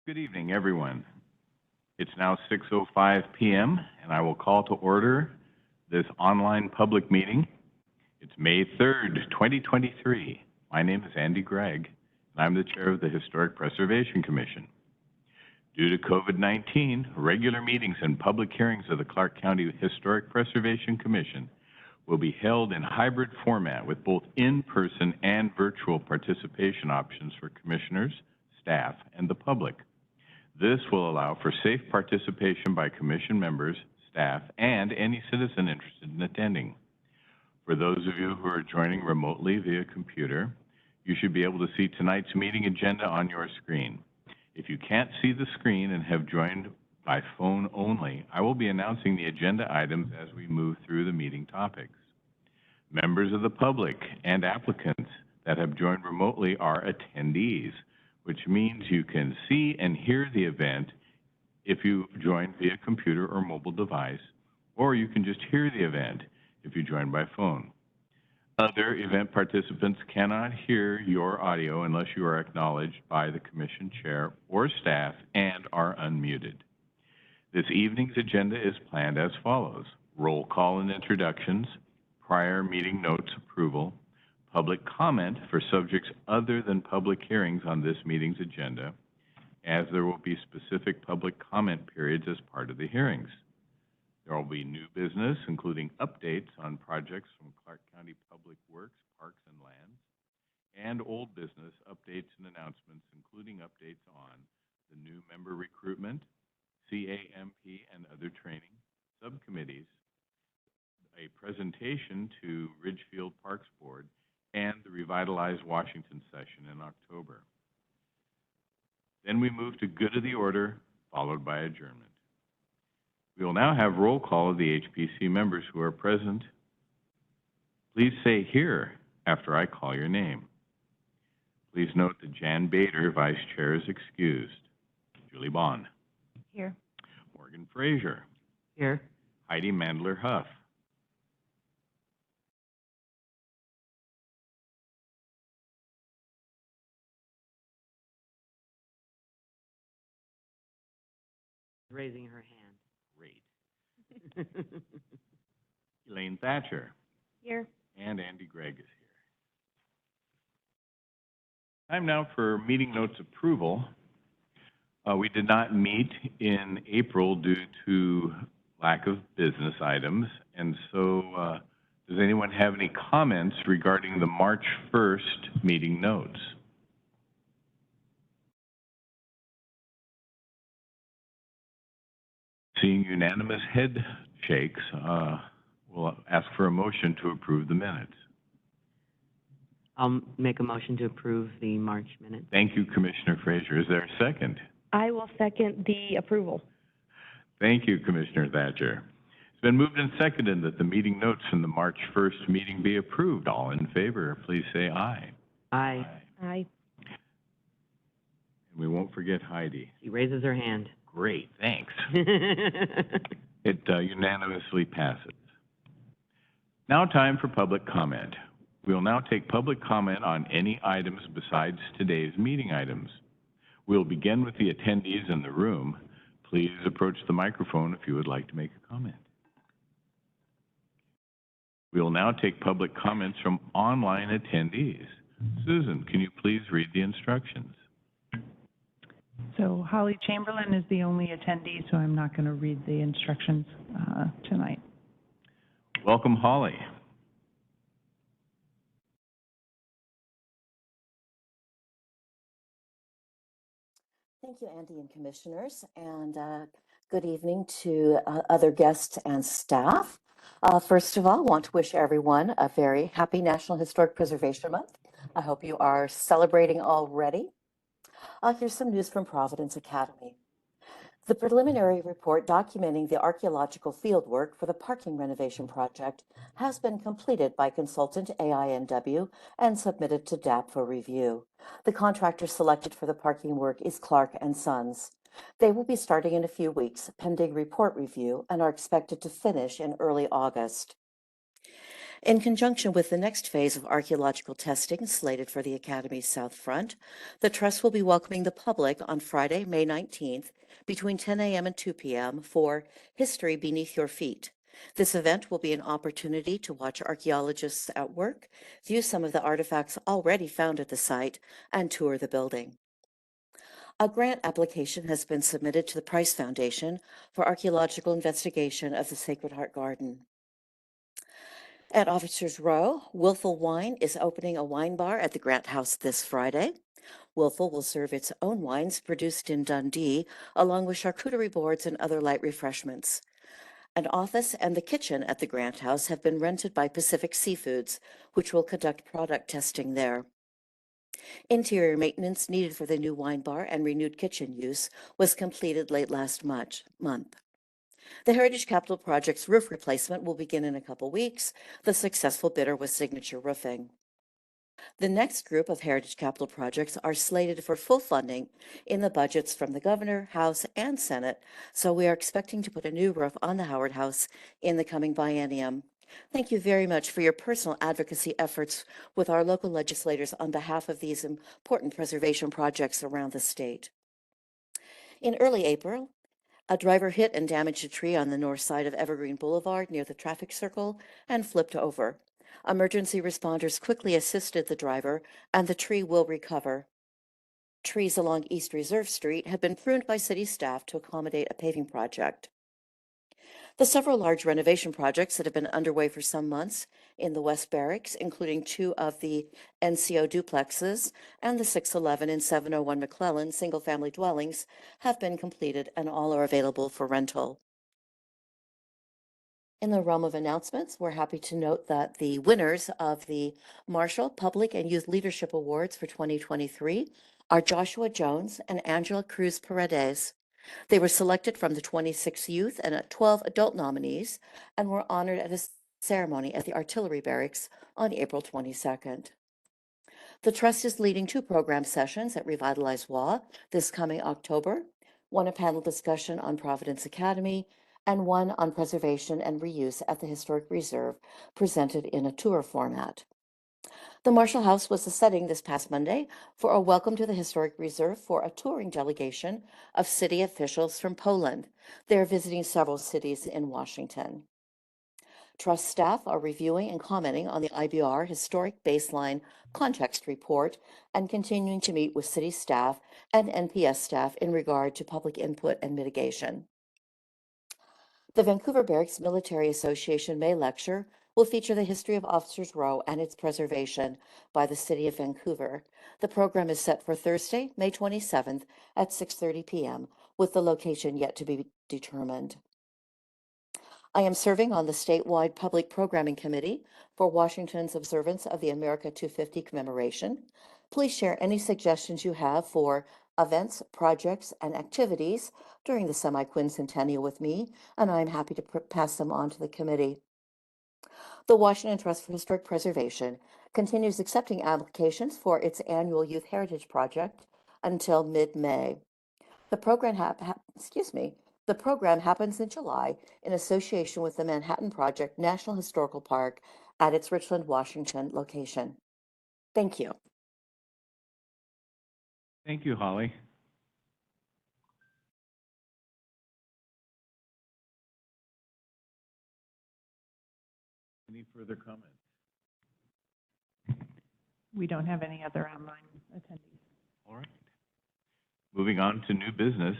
Good evening, everyone. It's now 6:05 p.m., and I will call to order this online public meeting. It's May 3rd, 2023. My name is Andy Gregg, and I'm the chair of the Historic Preservation Commission. Due to COVID-19, regular meetings and public hearings of the Clark County Historic Preservation Commission will be held in hybrid format with both in-person and virtual participation options for commissioners, staff, and the public. This will allow for safe participation by commission members, staff, and any citizen interested in attending. For those of you who are joining remotely via computer, you should be able to see tonight's meeting agenda on your screen. If you can't see the screen and have joined by phone only, I will be announcing the agenda items as we move through the meeting topics. Members of the public and applicants that have joined remotely are attendees, which means you can see and hear the event if you join via computer or mobile device, or you can just hear the event if you join by phone. Other event participants cannot hear your audio unless you are acknowledged by the commission chair or staff and are unmuted. This evening's agenda is planned as follows: roll call and introductions, prior meeting notes approval, public comment for subjects other than public hearings on this meeting's agenda, as there will be specific public comment periods as part of the hearings. There will be new business, including updates on projects from Clark County Public Works, Parks and Lands, and old business updates and announcements, including updates on the new member recruitment, CAMP and other training, subcommittees, a presentation to Ridgefield Parks Board, and the Revitalize Washington session in October. Then we move to good of the order, followed by adjournment. We will now have roll call of the HPC members who are present. Please say here after I call your name. Please note that Jan Bader, Vice Chair, is excused. Julie Bond. Here. Morgan Fraser. Here. Heidi Mandler Huff. Raising her hand. Great. Elaine Thatcher. Here. And Andy Gregg is here. Time now for meeting notes approval. We did not meet in April due to lack of business items, and so does anyone have any comments regarding the March 1st meeting notes? Seeing unanimous head shakes, we'll ask for a motion to approve the minutes. I'll make a motion to approve the March minutes. Thank you, Commissioner Fraser. Is there a second? I will second the approval. Thank you, Commissioner Thatcher. It's been moved and seconded that the meeting notes from the March 1st meeting be approved. All in favor, please say aye. Aye. Aye. And we won't forget Heidi. She raises her hand. Great, thanks. It unanimously passes. Now time for public comment. We will now take public comment on any items besides today's meeting items. We'll begin with the attendees in the room. Please approach the microphone if you would like to make a comment. We will now take public comments from online attendees. Susan, can you please read the instructions? So Holly Chamberlain is the only attendee, so I'm not going to read the instructions tonight. Welcome, Holly. Thank you, Andy and commissioners, and good evening to other guests and staff. First of all, I want to wish everyone a very happy National Historic Preservation Month. I hope you are celebrating already. Here's some news from Providence Academy. The preliminary report documenting the archaeological fieldwork for the parking renovation project has been completed by consultant AINW and submitted to DAP for review. The contractor selected for the parking work is Clark & Sons. They will be starting in a few weeks, pending report review, and are expected to finish in early August. In conjunction with the next phase of archaeological testing slated for the Academy's South Front, the Trust will be welcoming the public on Friday, May 19th, between 10 a.m. and 2 p.m. for History Beneath Your Feet. This event will be an opportunity to watch archaeologists at work, view some of the artifacts already found at the site, and tour the building. A grant application has been submitted to the Price Foundation for archaeological investigation of the Sacred Heart Garden. At Officers Row, Wilful Wine is opening a wine bar at the Grant House this Friday. Wilful will serve its own wines produced in Dundee, along with charcuterie boards and other light refreshments. An office and the kitchen at the Grant House have been rented by Pacific Seafoods, which will conduct product testing there. Interior maintenance needed for the new wine bar and renewed kitchen use was completed late last month. The Heritage Capital Project's roof replacement will begin in a couple weeks. The successful bidder was Signature Roofing. The next group of Heritage Capital projects are slated for full funding in the budgets from the Governor, House, and Senate, so we are expecting to put a new roof on the Howard House in the coming biennium. Thank you very much for your personal advocacy efforts with our local legislators on behalf of these important preservation projects around the state. In early April, a driver hit and damaged a tree on the north side of Evergreen Boulevard near the traffic circle and flipped over. Emergency responders quickly assisted the driver, and the tree will recover. Trees along East Reserve Street have been pruned by city staff to accommodate a paving project. The several large renovation projects that have been underway for some months in the West Barracks, including 2 of the NCO duplexes and the 611 and 701 McClellan single-family dwellings, have been completed and all are available for rental. In the realm of announcements, we're happy to note that the winners of the Marshall Public and Youth Leadership Awards for 2023 are Joshua Jones and Angela Cruz Paredes. They were selected from the 26 youth and 12 adult nominees and were honored at a ceremony at the Artillery Barracks on April 22nd. The Trust is leading 2 program sessions at Revitalize WA this coming October, one a panel discussion on Providence Academy and one on preservation and reuse at the Historic Reserve, presented in a tour format. The Marshall House was the setting this past Monday for a welcome to the Historic Reserve for a touring delegation of city officials from Poland. They are visiting several cities in Washington. Trust staff are reviewing and commenting on the IBR Historic Baseline Context Report and continuing to meet with city staff and NPS staff in regard to public input and mitigation. The Vancouver Barracks Military Association May Lecture will feature the history of Officers Row and its preservation by the City of Vancouver. The program is set for Thursday, May 27th at 6:30 p.m., with the location yet to be determined. I am serving on the statewide Public Programming Committee for Washington's observance of the America 250 commemoration. Please share any suggestions you have for events, projects, and activities during the semi-quincentennial with me, and I'm happy to pass them on to the committee. The Washington Trust for Historic Preservation continues accepting applications for its annual Youth Heritage Project until mid-May. The program The program happens in July in association with the Manhattan Project National Historical Park at its Richland, Washington location. Thank you. Thank you, Holly. Any further comments? We don't have any other online attendees. All right. Moving on to new business,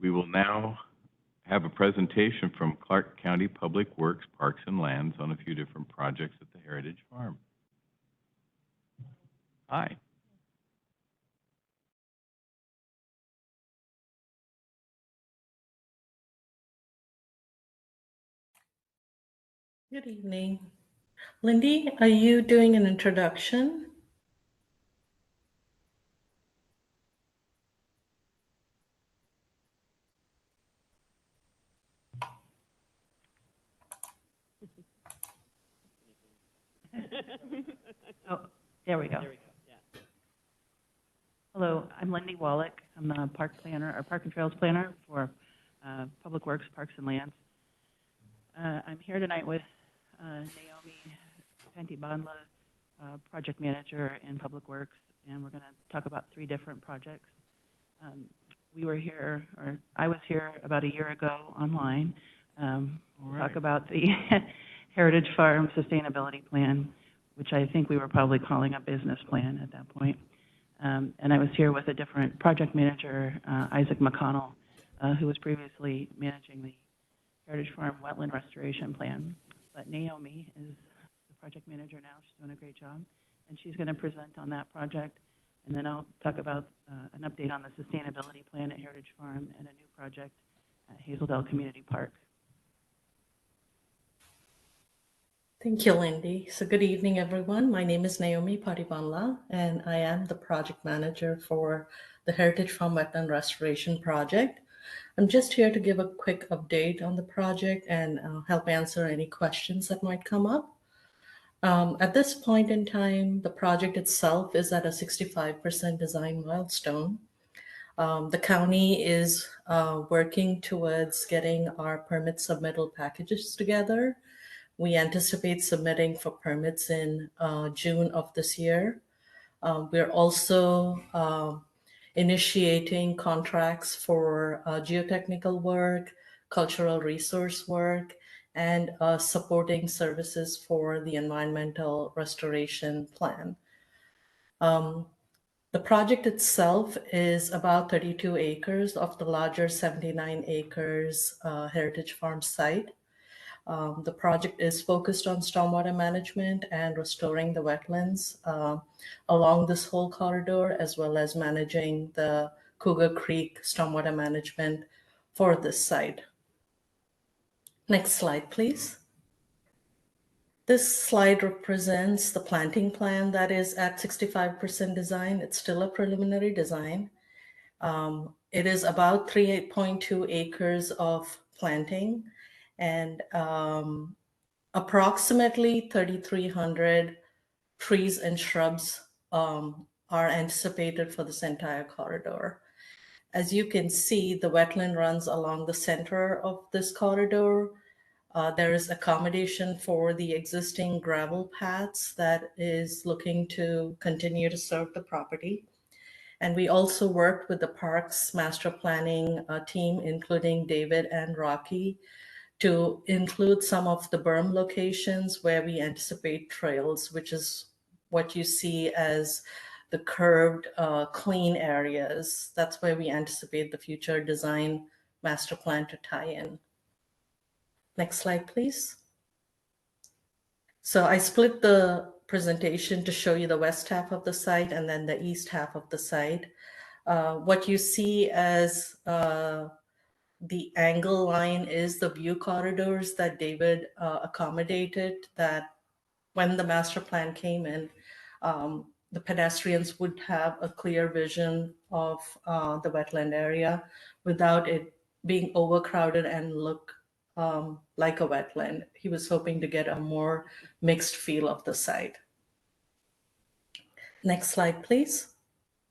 we will now have a presentation from Clark County Public Works, Parks and Lands on a few different projects at the Heritage Farm. Hi. Good evening. Lindy, are you doing an introduction? Oh, there we go. Hello, I'm Lindy Wallach. I'm the park planner, or park and trails planner for Public Works, Parks and Lands. I'm here tonight with Naomi Fenty Bandla, Project Manager in Public Works, and we're going to talk about 3 different projects. We were here, or I was here about a year ago online, All right. talk about the Heritage Farm Sustainability Plan, which I think we were probably calling a business plan at that point. And I was here with a different project manager, Isaac McConnell, who was previously managing the Heritage Farm Wetland Restoration Plan. But Naomi is the project manager now. She's doing a great job. And she's going to present on that project. And then I'll talk about an update on the sustainability plan at Heritage Farm and a new project at Hazeldale Community Park. Thank you, Lindy. So good evening, everyone. My name is Naomi Patibanla, and I am the project manager for the Heritage Farm Wetland Restoration Project. I'm just here to give a quick update on the project and help answer any questions that might come up. At this point in time, the project itself is at a 65% design milestone. The county is working towards getting our permit submittal packages together. We anticipate submitting for permits in June of this year. We're also initiating contracts for geotechnical work, cultural resource work, and supporting services for the environmental restoration plan. The project itself is about 32 acres of the larger 79 acres Heritage Farm site. The project is focused on stormwater management and restoring the wetlands along this whole corridor, as well as managing the Cougar Creek stormwater management for this site. Next slide, please. This slide represents the planting plan that is at 65% design. It's still a preliminary design. It is about 3.2 acres of planting, and approximately 3,300 trees and shrubs are anticipated for this entire corridor. As you can see, the wetland runs along the center of this corridor. There is accommodation for the existing gravel paths that is looking to continue to serve the property. And we also worked with the parks master planning team, including David and Rocky, to include some of the berm locations where we anticipate trails, which is what you see as the curved, clean areas. That's where we anticipate the future design master plan to tie in. Next slide, please. So I split the presentation to show you the west half of the site and then the east half of the site. What you see as the angle line is the view corridors that David accommodated, that when the master plan came in, the pedestrians would have a clear vision of the wetland area without it being overcrowded and look like a wetland. He was hoping to get a more mixed feel of the site. Next slide, please.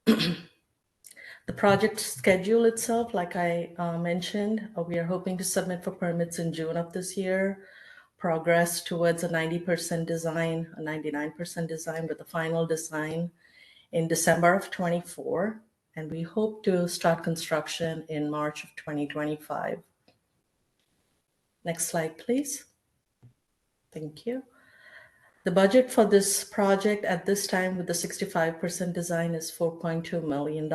The project schedule itself, like I mentioned, we are hoping to submit for permits in June of this year, progress towards a 90% design, a 99% design with the final design in December of 24. And we hope to start construction in March of 2025. Next slide, please. Thank you. The budget for this project at this time with the 65% design is $4.2 million.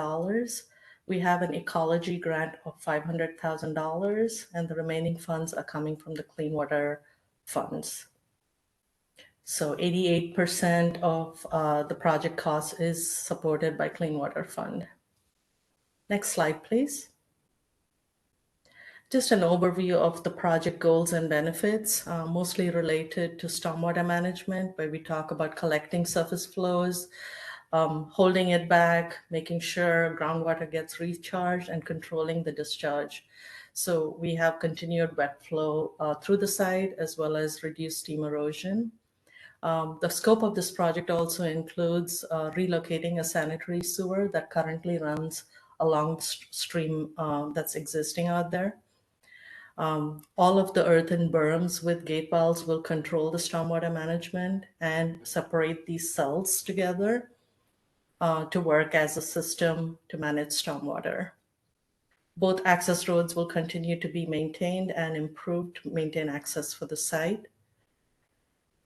We have an ecology grant of $500,000, and the remaining funds are coming from the clean water funds. So 88% of the project cost is supported by Clean Water Fund. Next slide, please. Just an overview of the project goals and benefits, mostly related to stormwater management, where we talk about collecting surface flows, holding it back, making sure groundwater gets recharged, and controlling the discharge. So we have continued wet flow through the site, as well as reduced steam erosion. The scope of this project also includes relocating a sanitary sewer that currently runs along the stream that's existing out there. All of the earthen berms with gate valves will control the stormwater management and separate these cells together to work as a system to manage stormwater. Both access roads will continue to be maintained and improved to maintain access for the site.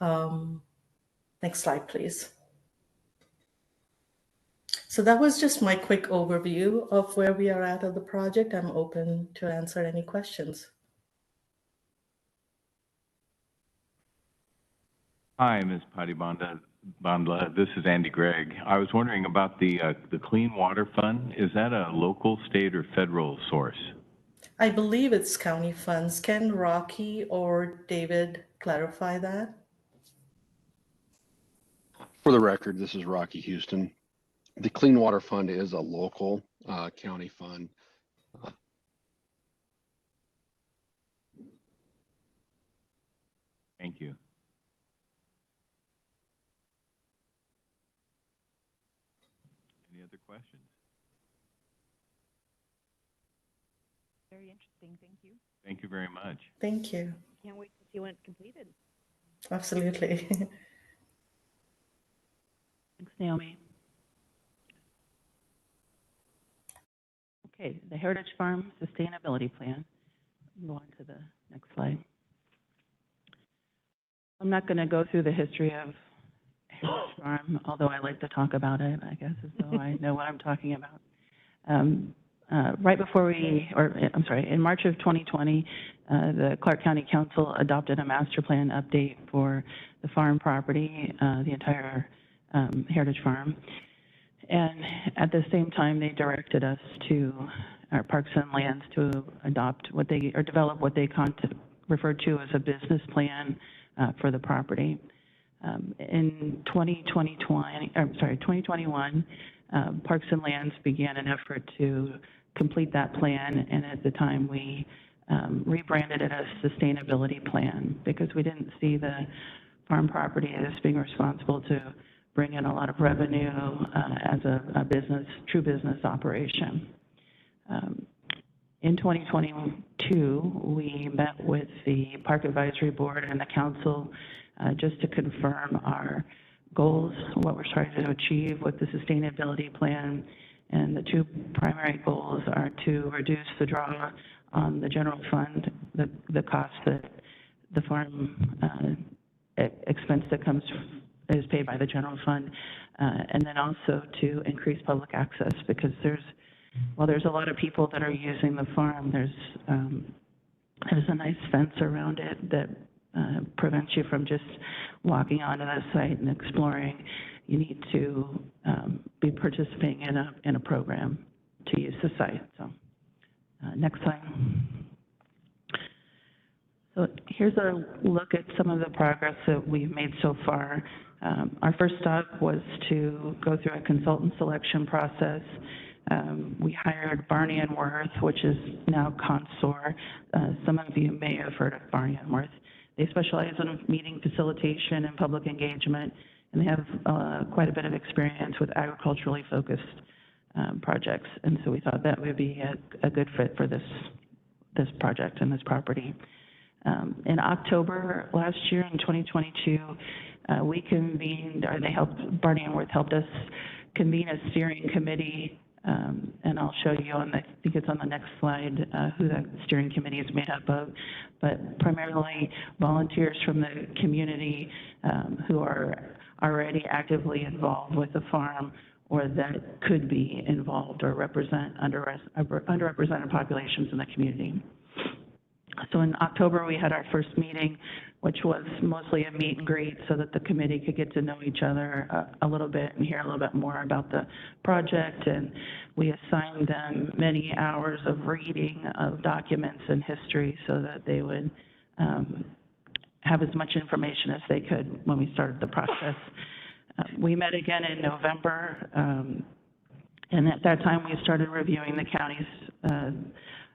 Next slide, please. So that was just my quick overview of where we are at of the project. I'm open to answer any questions. Hi, Ms. Bandla. This is Andy Gregg. I was wondering about the Clean Water Fund. Is that a local, state, or federal source? I believe it's county funds. Can Rocky or David clarify that? For the record, this is Rocky Houston. The Clean Water Fund is a local county fund. Thank you. Any other questions? Very interesting, thank you. Thank you very much. Thank you. Can't wait to see when it's completed. Absolutely. Thanks, Naomi. Okay, the Heritage Farm Sustainability Plan. Go on to the next slide. I'm not going to go through the history of Heritage Farm, although I like to talk about it, I guess, as though I know what I'm talking about. Right before in March of 2020, the Clark County Council adopted a master plan update for the farm property, the entire Heritage Farm. And at the same time, they directed us to our Parks and Lands to adopt develop what they referred to as a business plan for the property. In 2021, Parks and Lands began an effort to complete that plan, and at the time we rebranded it as Sustainability Plan because we didn't see the farm property as being responsible to bring in a lot of revenue as a true business operation. In 2022, we met with the Park Advisory Board and the Council just to confirm our goals, what we're trying to achieve with the sustainability plan. And the two primary goals are to reduce the draw on the general fund, the cost that the farm expense that is paid by the general fund, and then also to increase public access because while there's a lot of people that are using the farm, there's a nice fence around it that prevents you from just walking onto the site and exploring. You need to be participating in a program to use the site. So next slide. So here's a look at some of the progress that we've made so far. Our first stop was to go through a consultant selection process. We hired Barney & Worth, which is now Consor. Some of you may have heard of Barney & Worth. They specialize in meeting facilitation and public engagement, and they have quite a bit of experience with agriculturally focused projects. And so we thought that would be a good fit for this project and this property. In October last year, in 2022, we convened, or Barney & Worth helped us convene a steering committee, and I'll show you I think it's on the next slide, who that steering committee is made up of, but primarily volunteers from the community who are already actively involved with the farm or that could be involved or represent underrepresented populations in the community. So in October, we had our first meeting, which was mostly a meet and greet so that the committee could get to know each other a little bit and hear a little bit more about the project. And we assigned them many hours of reading of documents and history so that they would have as much information as they could when we started the process. We met again in November, and at that time we started reviewing the county's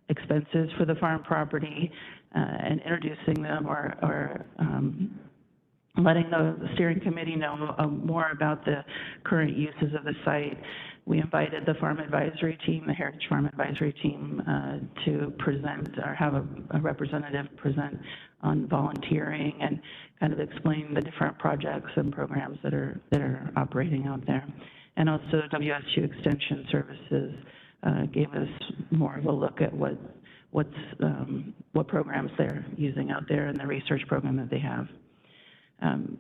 expenses for the farm property and introducing them or letting the steering committee know more about the current uses of the site. We invited the farm advisory team, the Heritage Farm Advisory Team, to present or have a representative present on volunteering and kind of explain the different projects and programs that are operating out there. And also WSU Extension Services gave us more of a look at what programs they're using out there and the research program that they have.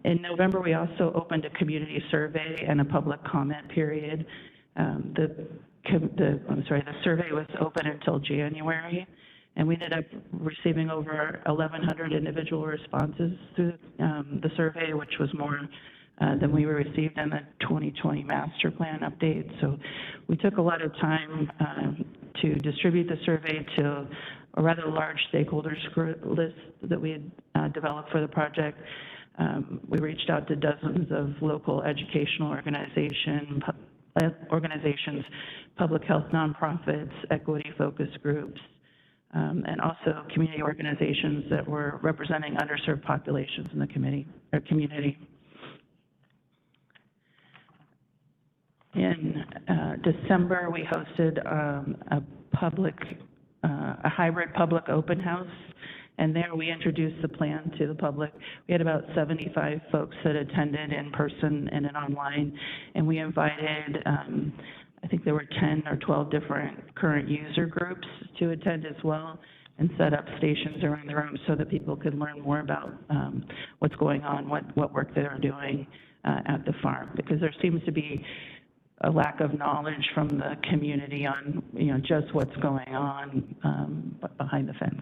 In November, we also opened a community survey and a public comment period. The survey was open until January, and we ended up receiving over 1,100 individual responses through the survey, which was more than we received in the 2020 master plan update. So we took a lot of time to distribute the survey to a rather large stakeholders list that we had developed for the project. We reached out to dozens of local educational organizations, public health nonprofits, equity focus groups, and also community organizations that were representing underserved populations in the community. In December, we hosted a hybrid public open house, and there we introduced the plan to the public. We had about 75 folks that attended in person and online, and we invited, I think there were 10 or 12 different current user groups to attend as well, and set up stations around the room so that people could learn more about what's going on, what work they're doing at the farm, because there seems to be a lack of knowledge from the community on, just what's going on behind the fence.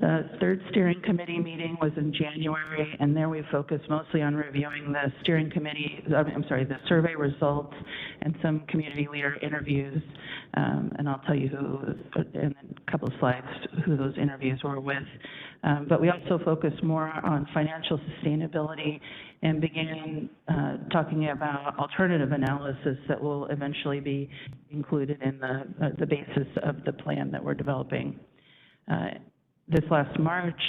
The third steering committee meeting was in January, and there we focused mostly on reviewing the the survey results and some community leader interviews. And I'll tell you who, in a couple of slides, who those interviews were with. But we also focused more on financial sustainability and began talking about alternative analysis that will eventually be included in the basis of the plan that we're developing. This last March,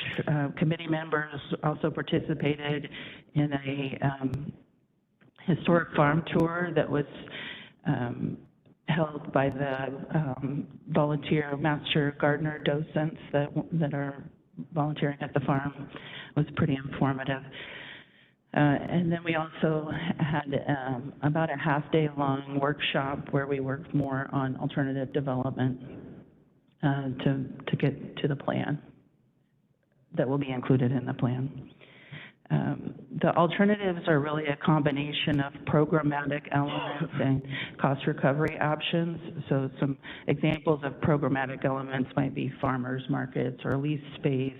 committee members also participated in a historic farm tour that was held by the volunteer master gardener docents that are volunteering at the farm. It was pretty informative. And then we also had about a half-day long workshop where we worked more on alternative development to get to the plan that will be included in the plan. The alternatives are really a combination of programmatic elements and cost recovery options. So some examples of programmatic elements might be farmers markets or leased space,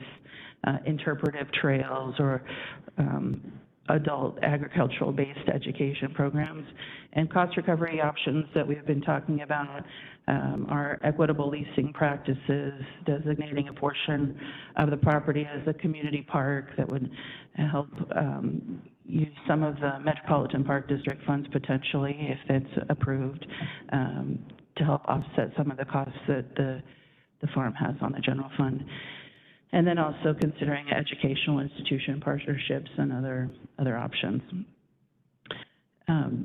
interpretive trails, or adult agricultural-based education programs. And cost recovery options that we've been talking about are equitable leasing practices, designating a portion of the property as a community park that would help use some of the Metropolitan Park District funds potentially, if it's approved, to help offset some of the costs that the farm has on the general fund. And then also considering educational institution partnerships and other options.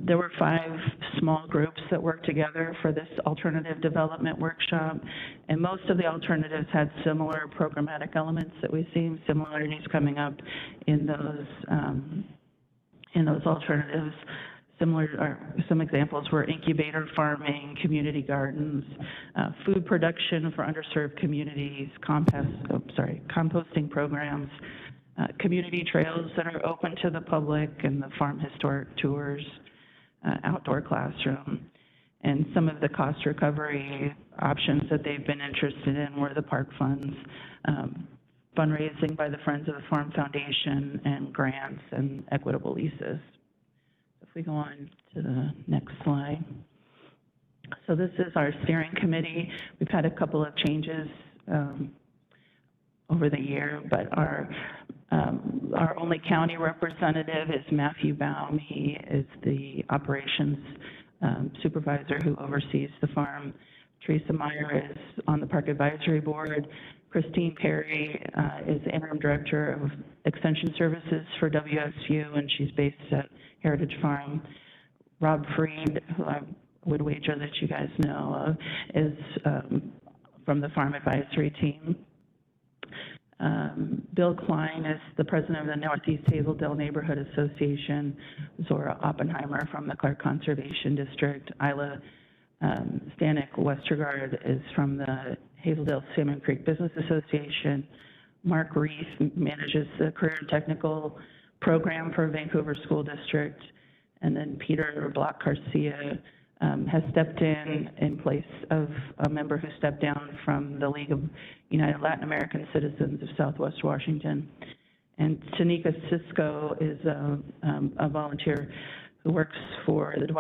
There were 5 small groups that worked together for this alternative development workshop, and most of the alternatives had similar programmatic elements that we've seen, similarities coming up in those alternatives. Some examples were incubator farming, community gardens, food production for underserved communities, composting programs, community trails that are open to the public, and the farm historic tours, outdoor classroom. And some of the cost recovery options that they've been interested in were the park funds, fundraising by the Friends of the Farm Foundation, and grants and equitable leases. If we go on to the next slide. So this is our steering committee. We've had a couple of changes over the year, but our only county representative is Matthew Baum. He is the operations supervisor who oversees the farm. Teresa Meyer is on the Park Advisory Board. Christine Perry is the interim director of extension services for WSU, and she's based at Heritage Farm. Rob Freed, who I would wager that you guys know of, is from the Farm Advisory Team. Bill Klein is the president of the Northeast Hazeldale Neighborhood Association. Zora Oppenheimer from the Clark Conservation District. Isla Stanek Westergaard is from the Hazeldale Salmon Creek Business Association. Mark Reese manages the Career and Technical Program for Vancouver School District. And then Peter Block Garcia has stepped in place of a member who stepped down from the League of United Latin American Citizens of Southwest Washington. And Tanika Cisco is a volunteer who works for the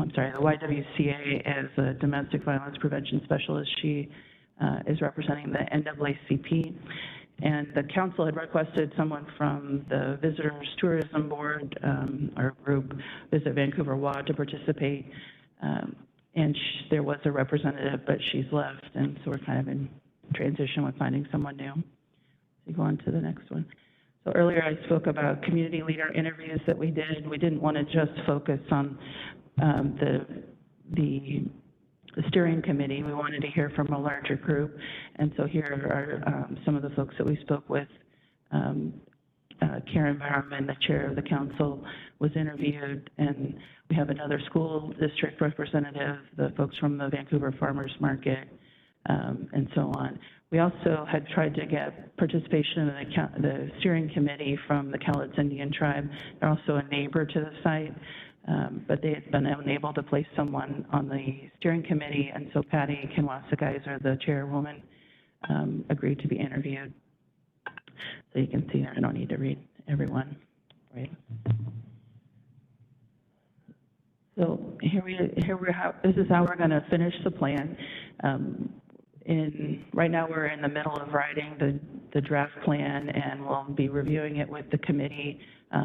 YWCA as a domestic violence prevention specialist. She is representing the NAACP. And the council had requested someone from the Visitors Tourism Board, our group, Visit Vancouver WA, to participate. And there was a representative, but she's left, and so we're kind of in transition with finding someone new. So go on to the next one. So earlier I spoke about community leader interviews that we did. We didn't want to just focus on the steering committee. We wanted to hear from a larger group. And so here are some of the folks that we spoke with. Karen Barman, the chair of the council, was interviewed, and we have another school district representative, the folks from the Vancouver Farmers Market, and so on. We also had tried to get participation in the steering committee from the Cowlitz Indian Tribe. They're also a neighbor to the site, but they had been unable to place someone on the steering committee, and so Patty Kinwasa-Geiser, the chairwoman, agreed to be interviewed. So you can see there, I don't need to read everyone, right? So this is how we're going to finish the plan. Right now we're in the middle of writing the draft plan, and we'll be reviewing it with the committee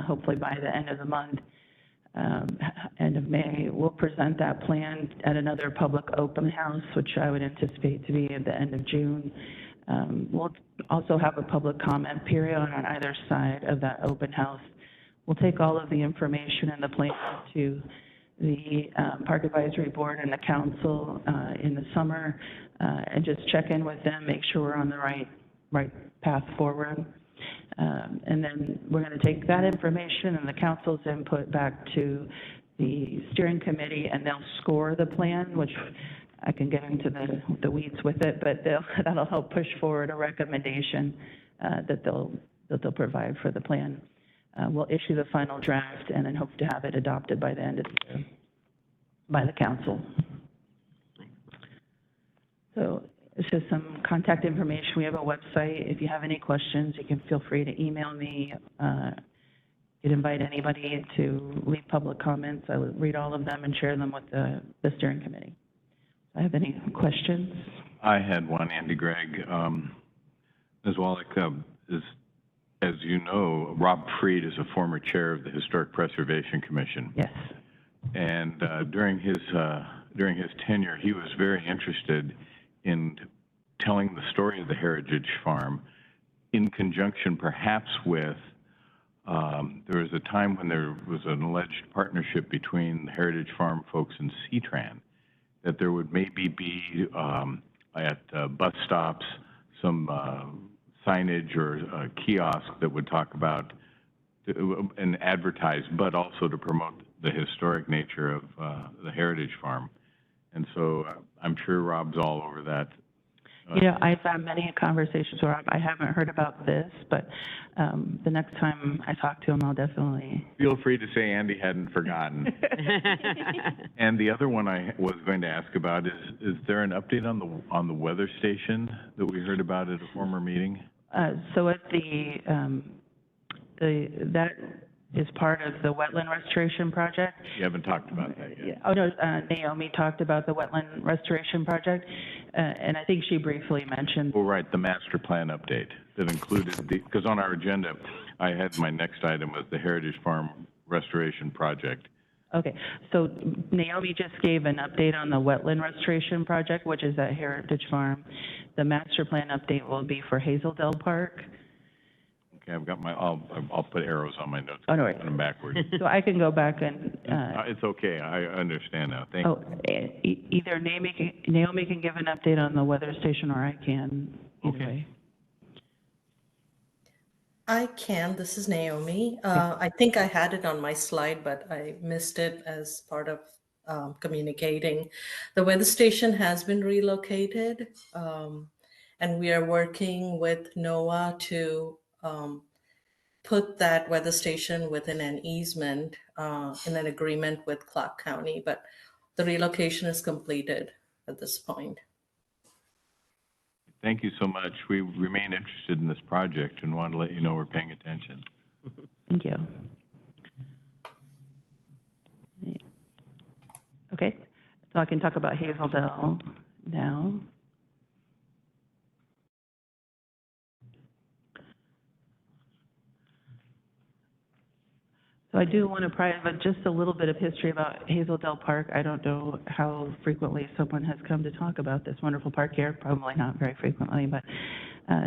hopefully by the end of the month. End of May, we'll present that plan at another public open house, which I would anticipate to be at the end of June. We'll also have a public comment period on either side of that open house. We'll take all of the information in the plan to the Park Advisory Board and the council in the summer and just check in with them, make sure we're on the right path forward. And then we're going to take that information and the council's input back to the steering committee, and they'll score the plan, which I can get into the weeds with it, but that'll help push forward a recommendation that they'll provide for the plan. We'll issue the final draft and then hope to have it adopted by the end of the year by the council. So it's just some contact information. We have a website. If you have any questions, you can feel free to email me. You can invite anybody to leave public comments. I would read all of them and share them with the steering committee. Do I have any questions? I had one, Andy Gregg. Ms. Wallach, as you know, Rob Freed is a former chair of the Historic Preservation Commission. Yes. And during his tenure, he was very interested in telling the story of the Heritage Farm in conjunction perhaps with, there was a time when there was an alleged partnership between the Heritage Farm folks and CTRAN, that there would maybe be at bus stops some signage or a kiosk that would talk about and advertise, but also to promote the historic nature of the Heritage Farm. And so I'm sure Rob's all over that. You know, I've had many conversations with Rob. I haven't heard about this, but the next time I talk to him, I'll definitely. Feel free to say Andy hadn't forgotten. And the other one I was going to ask about is there an update on the weather station that we heard about at a former meeting? So at that is part of the wetland restoration project. You haven't talked about that yet. Yeah. Oh, no, Naomi talked about the wetland restoration project, and I think she briefly mentioned. Well, right, the master plan update that included because on our agenda, I had my next item was the Heritage Farm Restoration Project. Okay, so Naomi just gave an update on the wetland restoration project, which is at Heritage Farm. The master plan update will be for Hazeldale Park. Okay, I've got I'll put arrows on my notes. Oh, no, worries. Put them backwards. So I can go back and, It's okay, I understand now, thank you. either Naomi can give an update on the weather station, or I can, either Okay. way. I can. This is Naomi. I think I had it on my slide, but I missed it as part of communicating. The weather station has been relocated, and we are working with NOAA to put that weather station within an easement in an agreement with Clark County, but the relocation is completed at this point. Thank you so much. We remain interested in this project and want to let you know we're paying attention. Thank you. Okay, so I can talk about Hazeldale now. So I do want to provide just a little bit of history about Hazeldale Park. I don't know how frequently someone has come to talk about this wonderful park here, probably not very frequently, but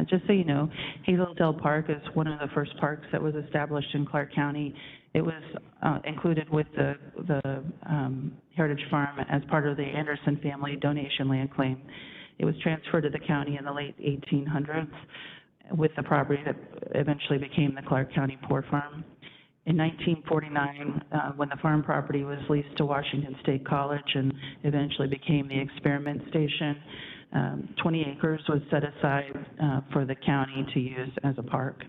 just so you know, Hazeldale Park is one of the first parks that was established in Clark County. It was included with the Heritage Farm as part of the Anderson family donation land claim. It was transferred to the county in the late 1800s with the property that eventually became the Clark County Poor Farm. In 1949, when the farm property was leased to Washington State College and eventually became the experiment station, 20 acres was set aside for the county to use as a park.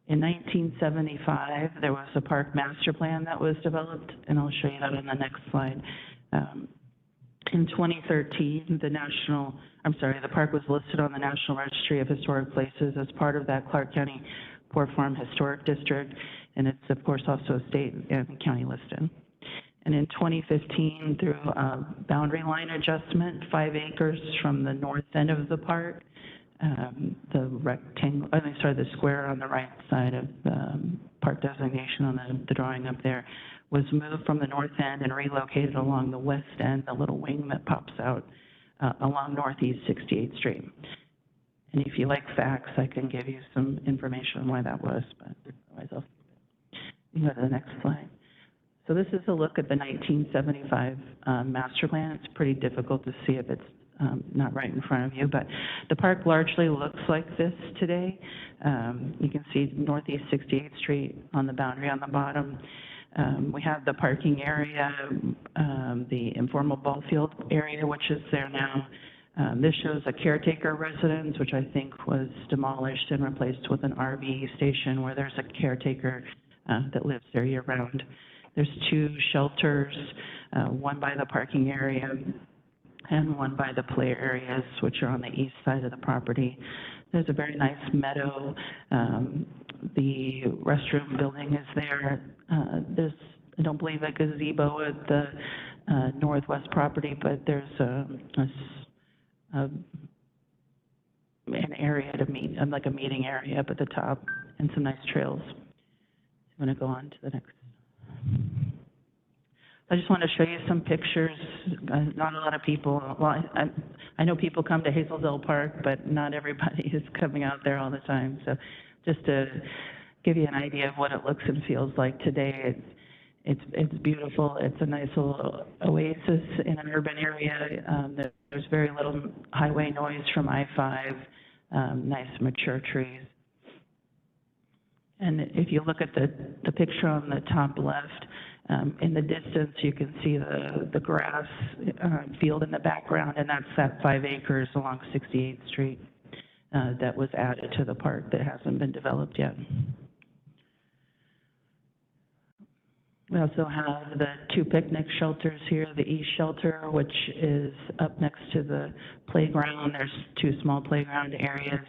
In 1975, there was a park master plan that was developed, and I'll show you that on the next slide. In 2013, the park was listed on the National Registry of Historic Places as part of that Clark County Poor Farm Historic District, and it's of course also a state and county listed. And in 2015, through a boundary line adjustment, 5 acres from the north end of the park, the square on the right side of the park designation on the drawing up there, was moved from the north end and relocated along the west end, the little wing that pops out along Northeast 68th Street. And if you like facts, I can give you some information on why that was, but otherwise you can go to the next slide. So this is a look at the 1975 master plan. It's pretty difficult to see if it's not right in front of you, but the park largely looks like this today. You can see Northeast 68th Street on the boundary on the bottom. We have the parking area, the informal ball field area, which is there now. This shows a caretaker residence, which I think was demolished and replaced with an RV station where there's a caretaker that lives there year-round. There's 2 shelters, one by the parking area and one by the play areas, which are on the east side of the property. There's a very nice meadow. The restroom building is there. There's, I don't believe, a gazebo at the northwest property, but there's an area to meet, like a meeting area up at the top, and some nice trails. I'm going to go on to the next. I just want to show you some pictures. Not a lot of people, well, I know people come to Hazeldale Park, but not everybody is coming out there all the time. So just to give you an idea of what it looks and feels like today, it's beautiful. It's a nice little oasis in an urban area. There's very little highway noise from I-5, nice mature trees. And if you look at the picture on the top left, in the distance you can see the grass field in the background, and that's that 5 acres along 68th Street that was added to the park that hasn't been developed yet. We also have the 2 picnic shelters here, the East Shelter, which is up next to the playground. There's 2 small playground areas.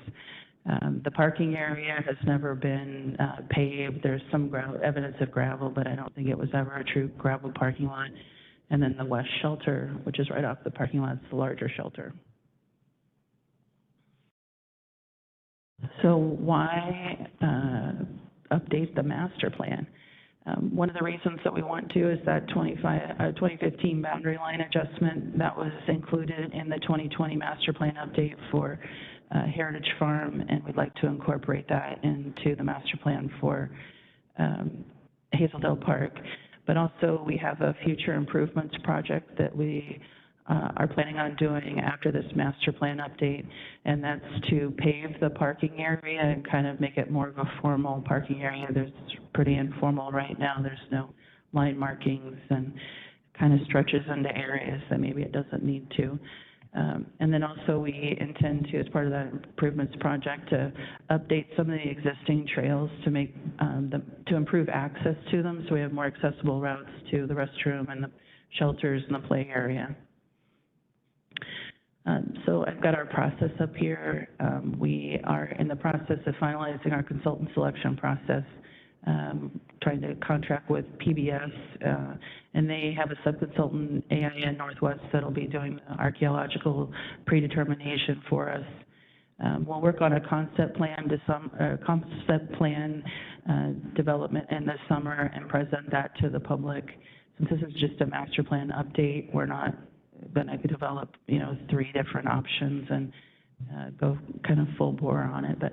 The parking area has never been paved. There's some evidence of gravel, but I don't think it was ever a true gravel parking lot. And then the West Shelter, which is right off the parking lot, is the larger shelter. So why update the master plan? One of the reasons that we want to is that 2015 boundary line adjustment that was included in the 2020 master plan update for Heritage Farm, and we'd like to incorporate that into the master plan for Hazeldale Park. But also, we have a future improvements project that we are planning on doing after this master plan update, and that's to pave the parking area and kind of make it more of a formal parking area. There's pretty informal right now. There's no line markings and kind of stretches into areas that maybe it doesn't need to. And then also we intend to, as part of that improvements project, to update some of the existing trails to make to improve access to them, so we have more accessible routes to the restroom and the shelters and the play area. So I've got our process up here. We are in the process of finalizing our consultant selection process, trying to contract with PBS, and they have a subconsultant, AIN Northwest, that'll be doing the archaeological predetermination for us. We'll work on a concept plan development in the summer and present that to the public. Since this is just a master plan update, we're not going to develop, 3 different options and go kind of full bore on it. But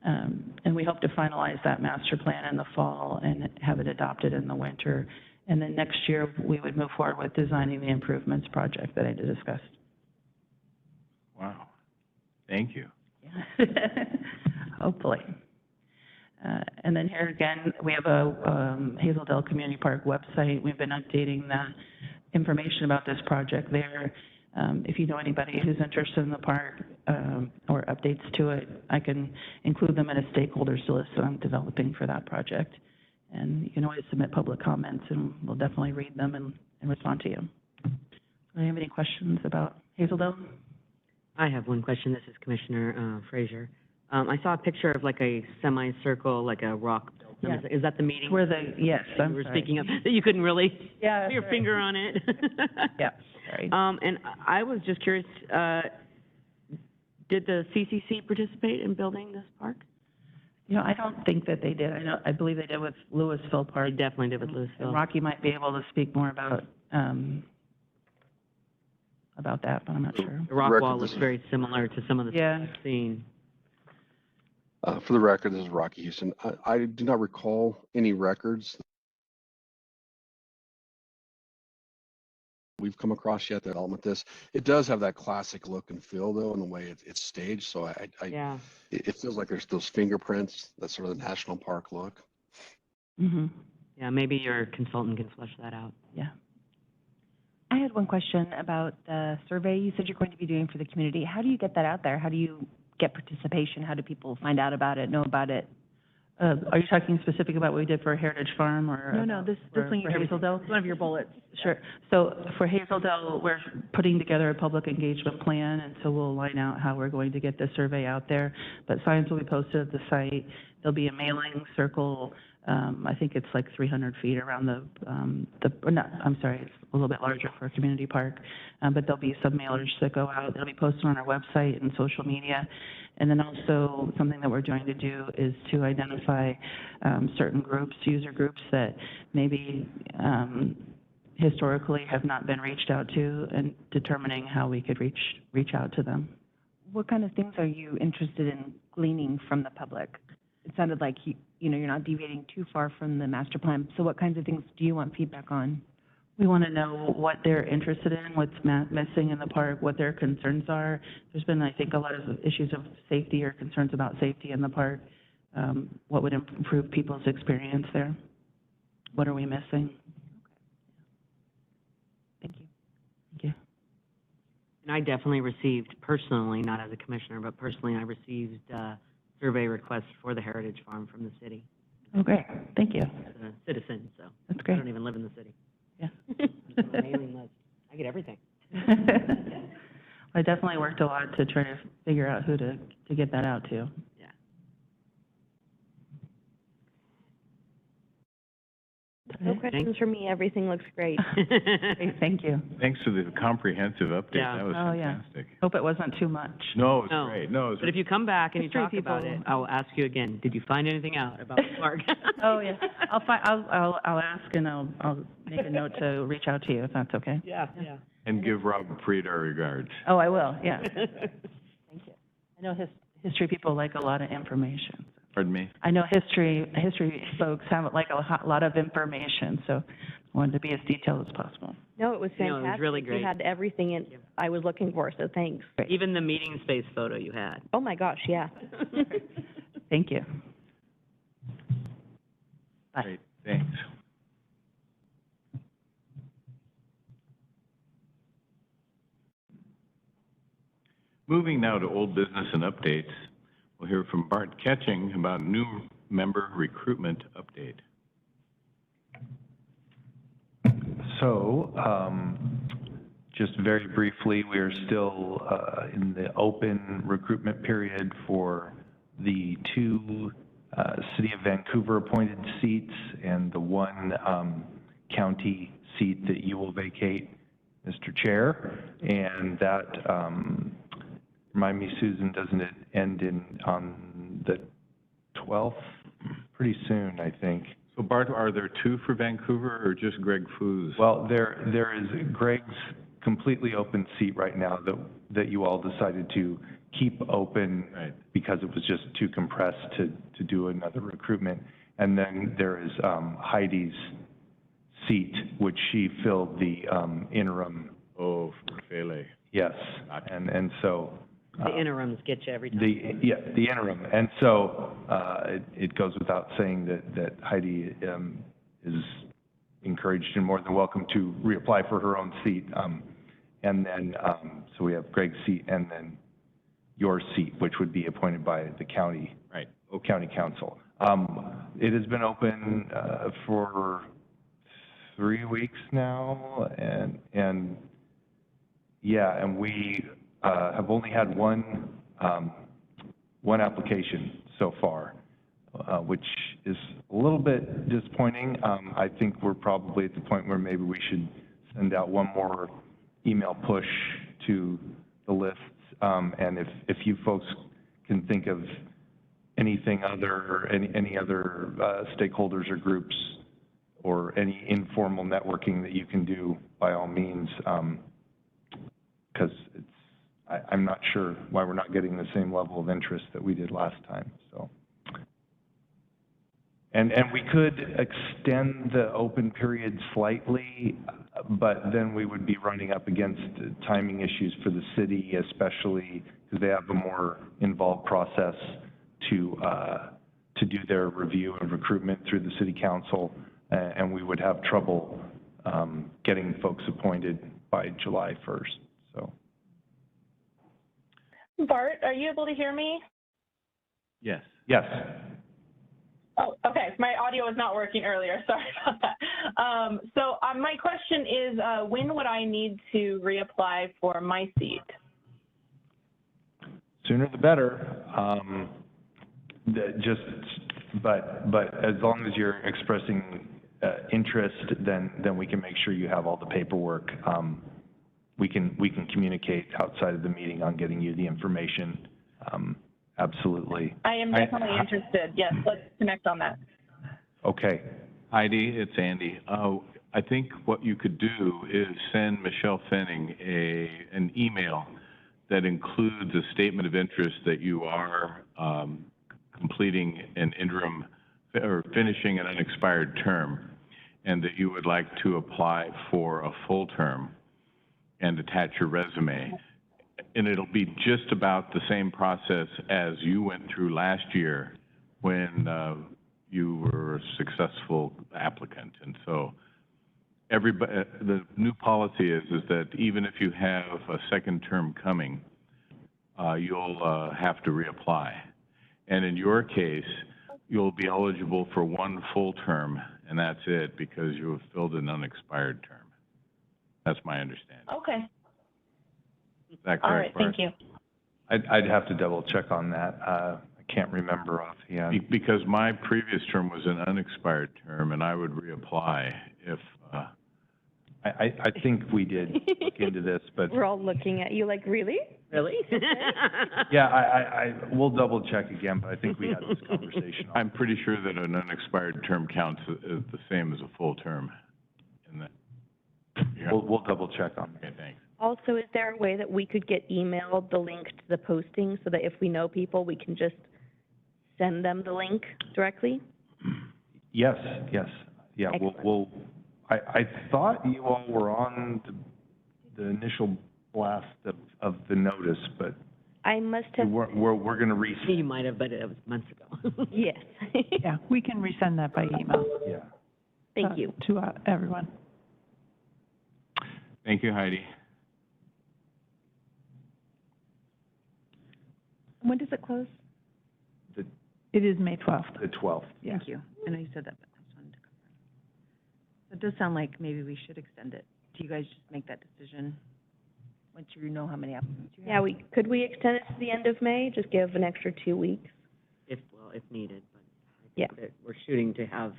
and we hope to finalize that master plan in the fall and have it adopted in the winter. And then next year, we would move forward with designing the improvements project that I discussed. Wow. Thank you. Yeah. Hopefully. And then here again, we have a Hazeldale Community Park website. We've been updating the information about this project there. If you know anybody who's interested in the park or updates to it, I can include them in a stakeholders list that I'm developing for that project. And you can always submit public comments, and we'll definitely read them and respond to you. Do you have any questions about Hazeldale? I have one question. This is Commissioner Frazier. I saw a picture of like a semicircle, like a rock. Yeah. Is that the meeting? Where the, yes, that you were speaking of, that you couldn't really Yeah, put your finger on it? Yeah, sorry. And I was just curious, did the CCC participate in building this park? I don't think that they did. I believe they did with Louisville Park. They definitely did with And Louisville. Rocky might be able to speak more about that, but I'm not sure. The rock Record, wall this looks is- very similar to some of the Yeah. stuff I've seen. For the record, this is Rocky Houston. I do not recall any records we've come across yet that element this. It does have that classic look and feel, though, in the way it's staged. So Yeah. it feels like there's those fingerprints, that sort of the national park look. Mm-hmm. Yeah, maybe your consultant can flesh that out. Yeah. I had one question about the survey you said you're going to be doing for the community. How do you get that out there? How do you get participation? How do people find out about it, know about it? Are you talking specific about what we did for Heritage Farm or? No, this one you for gave us, Hazeldale? one of your bullets. Sure. So for Hazeldale, we're putting together a public engagement plan, and so we'll line out how we're going to get the survey out there. But signs will be posted at the site. There'll be a mailing circle. I think it's like 300 feet around it's a little bit larger for a community park. But there'll be some mailers that go out. They'll be posted on our website and social media. And then also something that we're going to do is to identify certain groups, user groups that maybe historically have not been reached out to, and determining how we could reach out to them. What kind of things are you interested in gleaning from the public? It sounded like you're not deviating too far from the master plan. So what kinds of things do you want feedback on? We want to know what they're interested in, what's missing in the park, what their concerns are. There's been, I think, a lot of issues of safety or concerns about safety in the park. What would improve people's experience there? What are we missing? Thank you. Thank you. And I definitely received, personally, not as a commissioner, but personally, I received survey requests for the Heritage Farm from the city, Okay, thank you. as a citizen, so. That's I great. don't even live in the city. Yeah. I'm on a mailing list. I get everything. I definitely worked a lot to try to figure out who to get that out to. Yeah. No Thank- questions for me. Everything looks great. Great, thank you. Thanks for the comprehensive update. Yeah. That was Oh, yeah. fantastic. Hope it wasn't too much. No, it was No. great. No, it was But if you come back and you History talk about it, people. I'll ask you again, did you find anything out about the park? Oh, yeah. I'll ask and I'll make a note to reach out to you if that's okay. Yeah, yeah. And give Rob Fried our regards. Oh, I will, yeah. Thank you. I know history people like a lot of information. Pardon me? I know history folks have like a lot of information, so I wanted to be as detailed as possible. No, it was No, fantastic. it was really great. You had everything in, I was looking for, so thanks. Even the meeting space photo you had. Oh, my gosh, yeah. Thank you. Bye. Great, thanks. Moving now to old business and updates, we'll hear from Bart Ketching about new member recruitment update. So, just very briefly, we are still in the open recruitment period for the two City of Vancouver appointed seats and the one county seat that you will vacate, Mr. Chair. And that, remind me, Susan, doesn't it end on the 12th? Pretty soon, I think. So Bart, are there two for Vancouver or just Greg Foos? Well, there is Greg's completely open seat right now that you all decided to keep open Right. because it was just too compressed to do another recruitment. And then there is Heidi's seat, which she filled the interim. Oh, for Fele. Yes, Gotcha. and so. The interims get you every time. The interim. And so, it goes without saying that Heidi, is encouraged and more than welcome to reapply for her own seat. And then, so we have Greg's seat and then your seat, which would be appointed by the county. Right. County council. It has been open, for 3 weeks now and yeah, and we, have only had one application so far, which is a little bit disappointing. I think we're probably at the point where maybe we should send out one more email push to the lists. And if you folks can think of anything other, any other stakeholders or groups or any informal networking that you can do, by all means, because I'm not sure why we're not getting the same level of interest that we did last time, so. And we could extend the open period slightly, but then we would be running up against timing issues for the city, especially because they have a more involved process to do their review and recruitment through the city council, and we would have trouble getting folks appointed by July 1st, so. Bart, are you able to hear me? Yes. Yes. Oh, okay. My audio was not working earlier. Sorry about that. So my question is, when would I need to reapply for my seat? Sooner the better. But as long as you're expressing interest, then we can make sure you have all the paperwork. We can communicate outside of the meeting on getting you the information. Absolutely. I am definitely interested. Yes, let's connect on that. Okay. Heidi, it's Andy. I think what you could do is send Michelle Fenning an email that includes a statement of interest that you are completing an interim or finishing an unexpired term, and that you would like to apply for a full term and attach your resume. And it'll be just about the same process as you went through last year when you were a successful applicant. And so the new policy is that even if you have a second term coming, you'll have to reapply. And in your case, you'll be eligible for one full term, and that's it, because you have filled an unexpired term. That's my understanding. Okay. Is that correct, All right. Bart? Thank you. I'd have to double check on that. I I can't remember offhand. Because my previous term was an unexpired term, and I would reapply if, I think we did look into this, but, We're all looking at you like, really? Really? yeah, we'll double check again, but I think we had this conversation. I'm pretty sure that an unexpired term counts as the same as a full term. In that, yeah. We'll double check on that. Okay, thanks. Also, is there a way that we could get emailed the link to the posting so that if we know people, we can just send them the link directly? Yes, yes, yeah, Excellent. I thought you all were on the initial blast of the notice, but I must have, we're gonna You might have, but it was months ago. yes. Yeah, we can resend that by email. yeah. Thank you. To everyone. Thank you, Heidi. When does it close? It is May 12th. The 12th. Yeah. Thank you. I know you said that, but I just wanted to confirm. So it does sound like maybe we should extend it. Do you guys just make that decision once you know how many applicants you have? Yeah, could we extend it to the end of May? Just give an extra 2 weeks? If needed, but I Yeah. think that we're shooting to have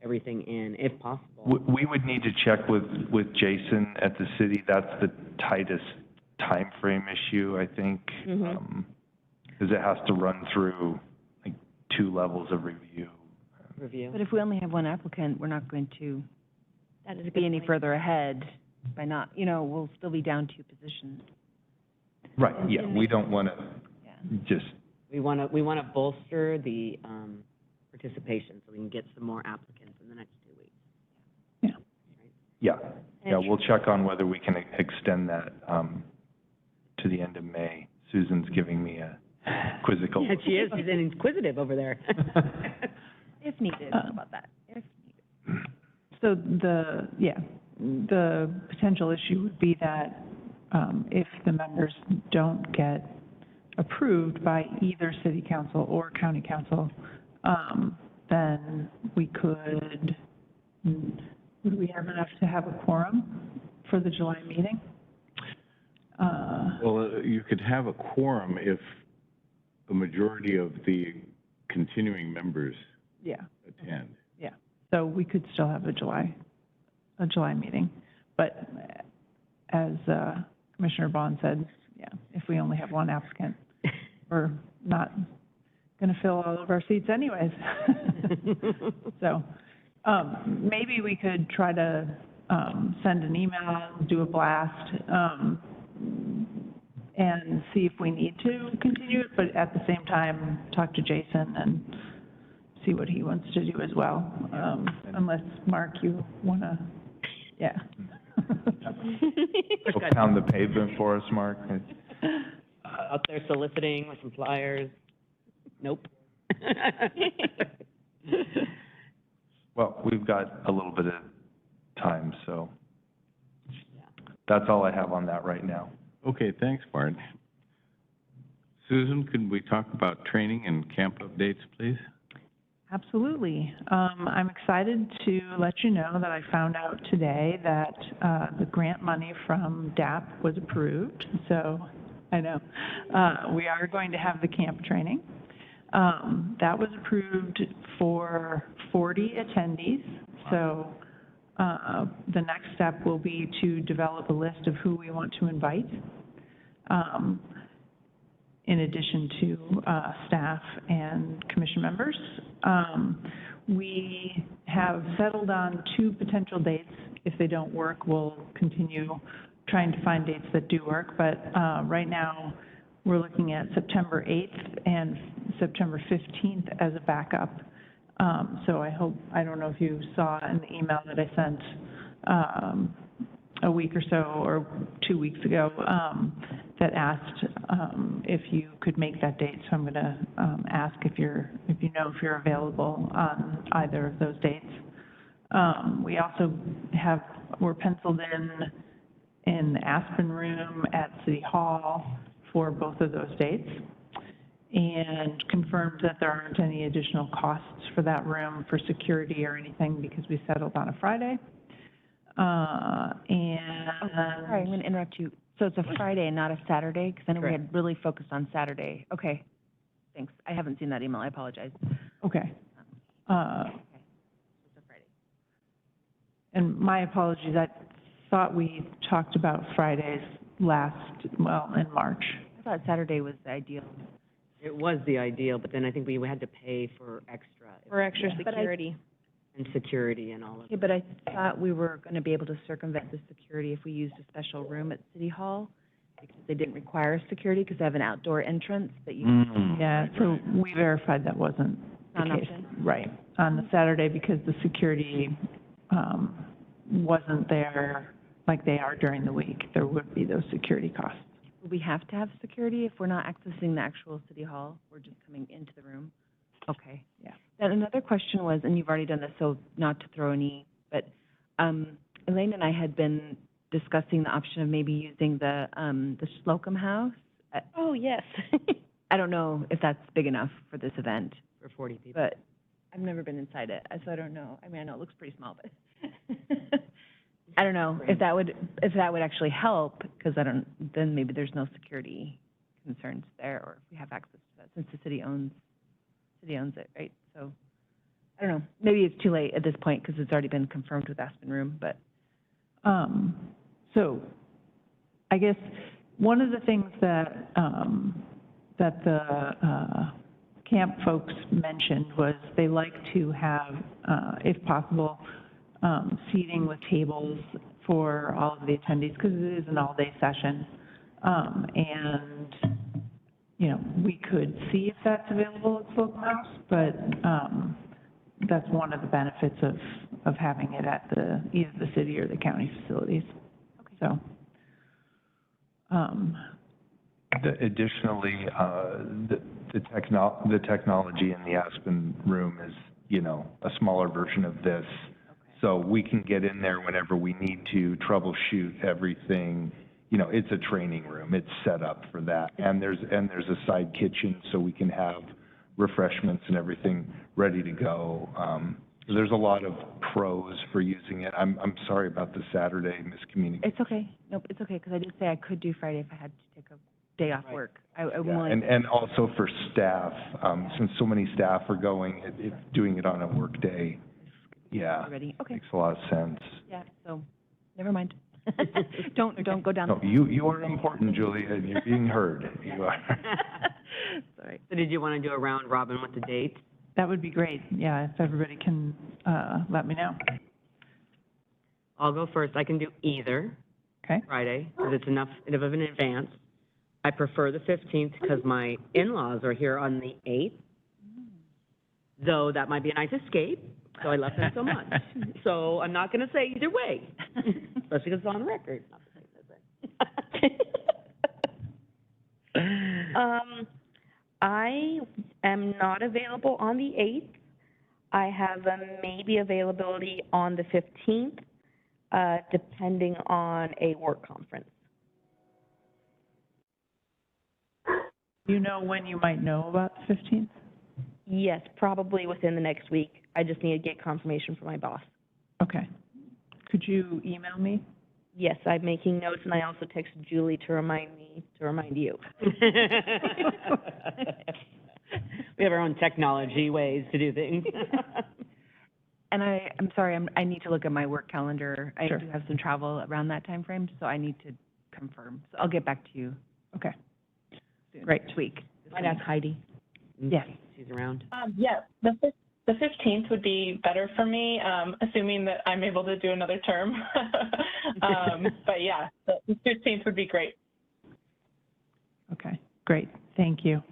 everything in, if possible. We would need to check with Jason at the city. That's the tightest time frame issue, I think. Mhm. Because it has to run through like 2 levels of review. Review. But if we only have one applicant, we're not going to That is a be good any point. further ahead by not, we'll still be down 2 positions. Right, yeah, we don't want to Yeah. just, We want to bolster the participation so we can get some more applicants in the next 2 weeks. yeah, we'll check on whether we can extend that to the end of May. Susan's giving me a quizzical. Yeah, she is. She's inquisitive over there. If needed, how about that? If needed. So the potential issue would be that if the members don't get approved by either city council or county council, then would we have enough to have a quorum for the July meeting? Well, you could have a quorum if the majority of the continuing members Yeah. attend. Yeah, so we could still have a July meeting, but as Commissioner Bond said, yeah, if we only have one applicant, we're not gonna fill all of our seats anyways. So, maybe we could try to, send an email, do a blast, and see if we need to continue it, but at the same time, talk to Jason and see what he wants to do as well. Unless, Mark, you wanna, yeah. Go pound the pavement for us, Mark. Out there soliciting with some flyers. Nope. Well, we've got a little bit of time, so that's all I have on that right now. Okay, thanks, Bart. Susan, could we talk about training and camp updates, please? Absolutely. I'm excited to let you know that I found out today that the grant money from DAP was approved. So, I know, we are going to have the camp training. That was approved for 40 attendees. So, the next step will be to develop a list of who we want to invite, in addition to staff and commission members. We have settled on 2 potential dates. If they don't work, we'll continue trying to find dates that do work. But right now, we're looking at September 8th and September 15th as a backup. So I don't know if you saw in the email that I sent a week or so, or 2 weeks ago, that asked if you could make that date. So I'm gonna ask if you're available on either of those dates. We also we're penciled in the Aspen Room at City Hall for both of those dates, and confirmed that there aren't any additional costs for that room for security or anything because we settled on a Friday. Sorry, I'm gonna interrupt you. So it's a Friday and not a Saturday? Because I know we had really focused on Saturday. Okay. thanks. I haven't seen that email, I apologize. Okay. Okay, it's a Friday. And my apologies, I thought we talked about Fridays in March. I thought Saturday was the ideal. It was the ideal, but then I think we had to pay for extra. For extra Yeah. But I- security. And security and all of Okay, but I thought we were gonna be able to circumvent the security if we used a special room at City Hall, because they didn't require security, because they have an outdoor entrance that you. Yeah, so we verified that wasn't the Not an case. option? Right, on the Saturday, because the security, wasn't there like they are during the week. There would be those security costs. Would we have to have security if we're not accessing the actual City Hall? We're just coming into the room? Okay. Yeah. Then another question was, and you've already done this, so not to throw any, but, Elaine and I had been discussing the option of maybe using the Slocum House. Oh, yes. I don't know if that's big enough for this event, for 40 people. but I've never been inside it, so I don't know. I mean, I know it looks pretty small, but I don't know if that would actually help, because then maybe there's no security concerns there, or if we have access to that, since the city owns it, right? So, I don't know, maybe it's too late at this point, because it's already been confirmed with Aspen Room, but. So, I guess, one of the things that, that the, camp folks mentioned was they like to have, if possible, seating with tables for all of the attendees, because it is an all-day session. And, you know, we could see if that's available at Slocum House, but, that's one of the benefits of having it at either the city or the county facilities. Okay. So, Additionally, the technology in the Aspen Room is, you know, a smaller version of this. So we can get in there whenever we need to troubleshoot everything. You know, it's a training room. It's set up for that. And there's a side kitchen, so we can have refreshments and everything ready to go. There's a lot of pros for using it. I'm sorry about the Saturday miscommunication. It's okay, nope, it's okay, because I did say I could do Friday if I had to take a day off work. I'm Yeah, willing. and also for staff, since so many staff are going, doing it on a work day, yeah, Ready, okay, makes a lot of sense. yeah, so, never mind. Don't go down. No, you are important, Julia, and you're being heard. You are. Sorry. So did you want to do a round robin with the dates? that would be great, yeah, if everybody can, let me know. I'll go first. I can do either Okay? Friday, because it's enough of an advance. I prefer the 15th because my in-laws are here on the 8th, though that might be a nice escape, so I love them so much. So I'm not going to say either way, especially because it's on the record. Not to say I am not available on the 8th. I have a maybe availability on the 15th, depending on a work conference. Do you know when you might know about the 15th? Yes, probably within the next week. I just need to get confirmation from my boss. Okay. Could you email me? Yes, I'm making notes, and I also texted Julie to remind me to remind you. We have our own technology ways to do things. And I'm sorry, I need to look at my work calendar. I Sure. do have some travel around that time frame, so I need to confirm. So I'll get back to you Okay. soon. Great. This week. Might ask Heidi. Yes. She's around. Yeah, the 15th would be better for me, assuming that I'm able to do another term. But yeah, the 15th would be great. Okay, great, thank you.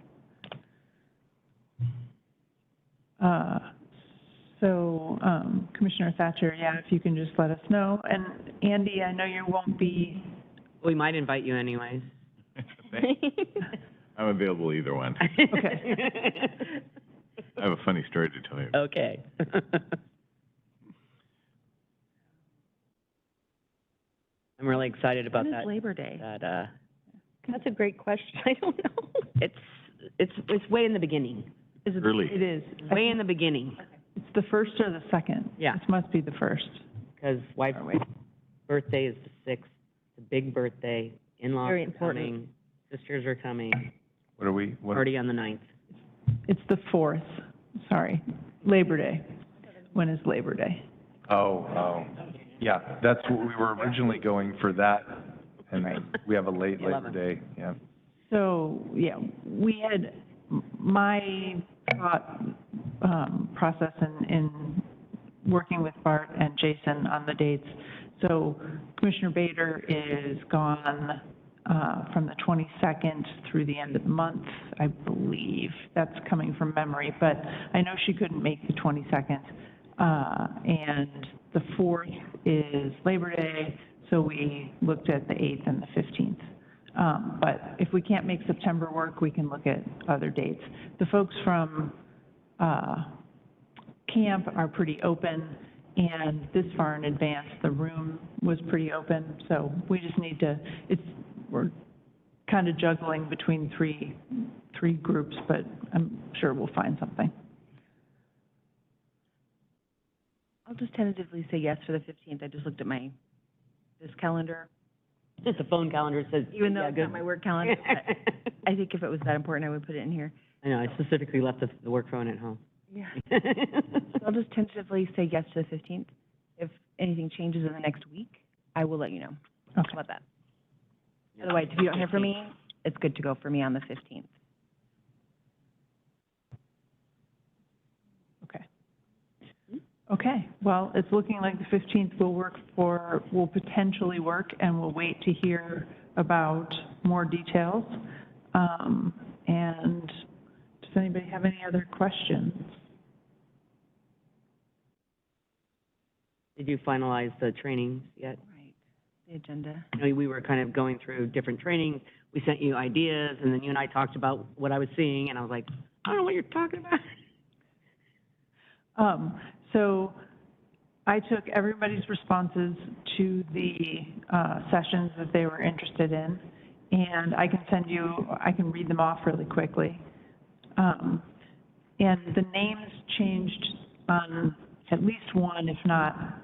So, Commissioner Thatcher, yeah, if you can just let us know. And Andy, I know you won't be, We might invite you anyways. I'm available either one. Okay. I have a funny story to tell you. Okay. I'm really excited about When that. is Labor Day? That's a great question. I don't know. It's way in the beginning. is it? Early. It is. Way in the beginning, It's the first or the second? Yeah. It must be the first. because wife's birthday is the 6th. It's a big birthday. In-laws Very are important. coming. Sisters are coming. What are we, what? Party on the 9th. It's the 4th, sorry, Labor Day. When is Labor Day? Yeah, that's what we were originally going for that, and we have a late Labor 11th. Day, yeah. So, yeah, we had, my thought process in working with Bart and Jason on the dates. So Commissioner Bader is gone from the 22nd through the end of the month, I believe. That's coming from memory, but I know she couldn't make the 22nd. And the 4th is Labor Day, so we looked at the 8th and the 15th. But if we can't make September work, we can look at other dates. The folks from camp are pretty open, and this far in advance, the room was pretty open, so we just need to, we're kind of juggling between three groups, but I'm sure we'll find something. I'll just tentatively say yes for the 15th. I just looked at this calendar. The phone calendar says, Even though yeah, it's good. not my work calendar, but I think if it was that important, I would put it in here. I know, I specifically left the work phone at home. Yeah. So I'll just tentatively say yes to the 15th. If anything changes in the next week, I will let you know. Okay. How about that? Otherwise, if you don't hear from me, it's good to go for me on the 15th. Okay. Okay, well, it's looking like the 15th will potentially work, and we'll wait to hear about more details. And does anybody have any other questions? Did you finalize the trainings yet? Right. The agenda. I know we were kind of going through different trainings. We sent you ideas, and then you and I talked about what I was seeing, and I was like, I don't know what you're talking about. So I took everybody's responses to the sessions that they were interested in, and I can read them off really quickly. And the names changed on at least one, if not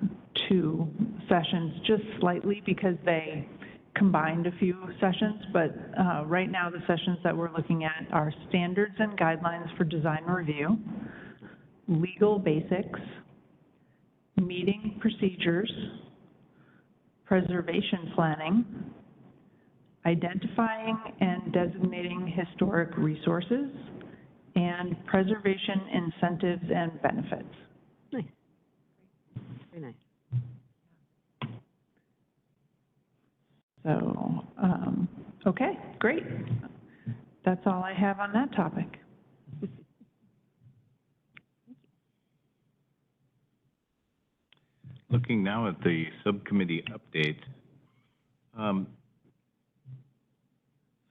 two, sessions, just slightly because they combined a few sessions, but right now the sessions that we're looking at are standards and guidelines for design review, legal basics, meeting procedures, preservation planning, identifying and designating historic resources, and preservation incentives and benefits. Nice. Very nice. So, okay, great. That's all I have on that topic. Looking now at the subcommittee update,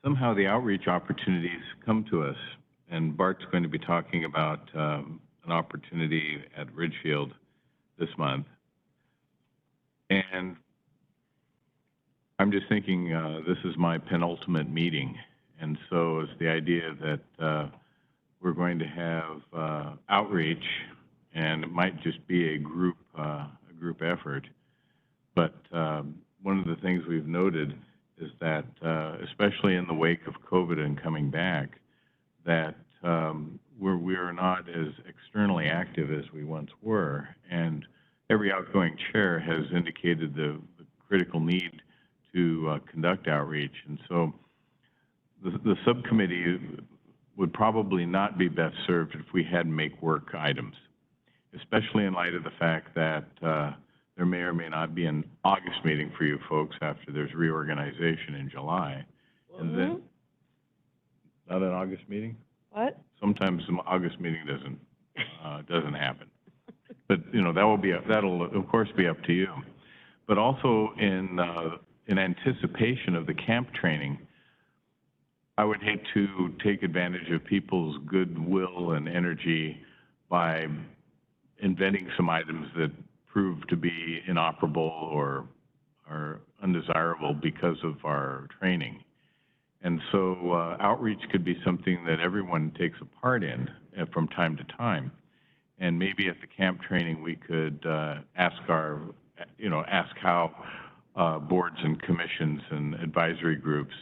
somehow the outreach opportunities come to us, and Bart's going to be talking about an opportunity at Ridgefield this month. And I'm just thinking this is my penultimate meeting, and so it's the idea that we're going to have outreach, and it might just be a group effort. But one of the things we've noted is that, especially in the wake of COVID and coming back, that we are not as externally active as we once were, and every outgoing chair has indicated the critical need to conduct outreach. And so the subcommittee would probably not be best served if we had make work items, especially in light of the fact that there may or may not be an August meeting for you folks after there's reorganization in July. And then, not an August meeting? What? Sometimes the August meeting doesn't happen. But, you know, that'll of course be up to you. But also in anticipation of the camp training, I would hate to take advantage of people's goodwill and energy by inventing some items that prove to be inoperable or undesirable because of our training. And so outreach could be something that everyone takes a part in from time to time. And maybe at the camp training, we could ask how boards and commissions and advisory groups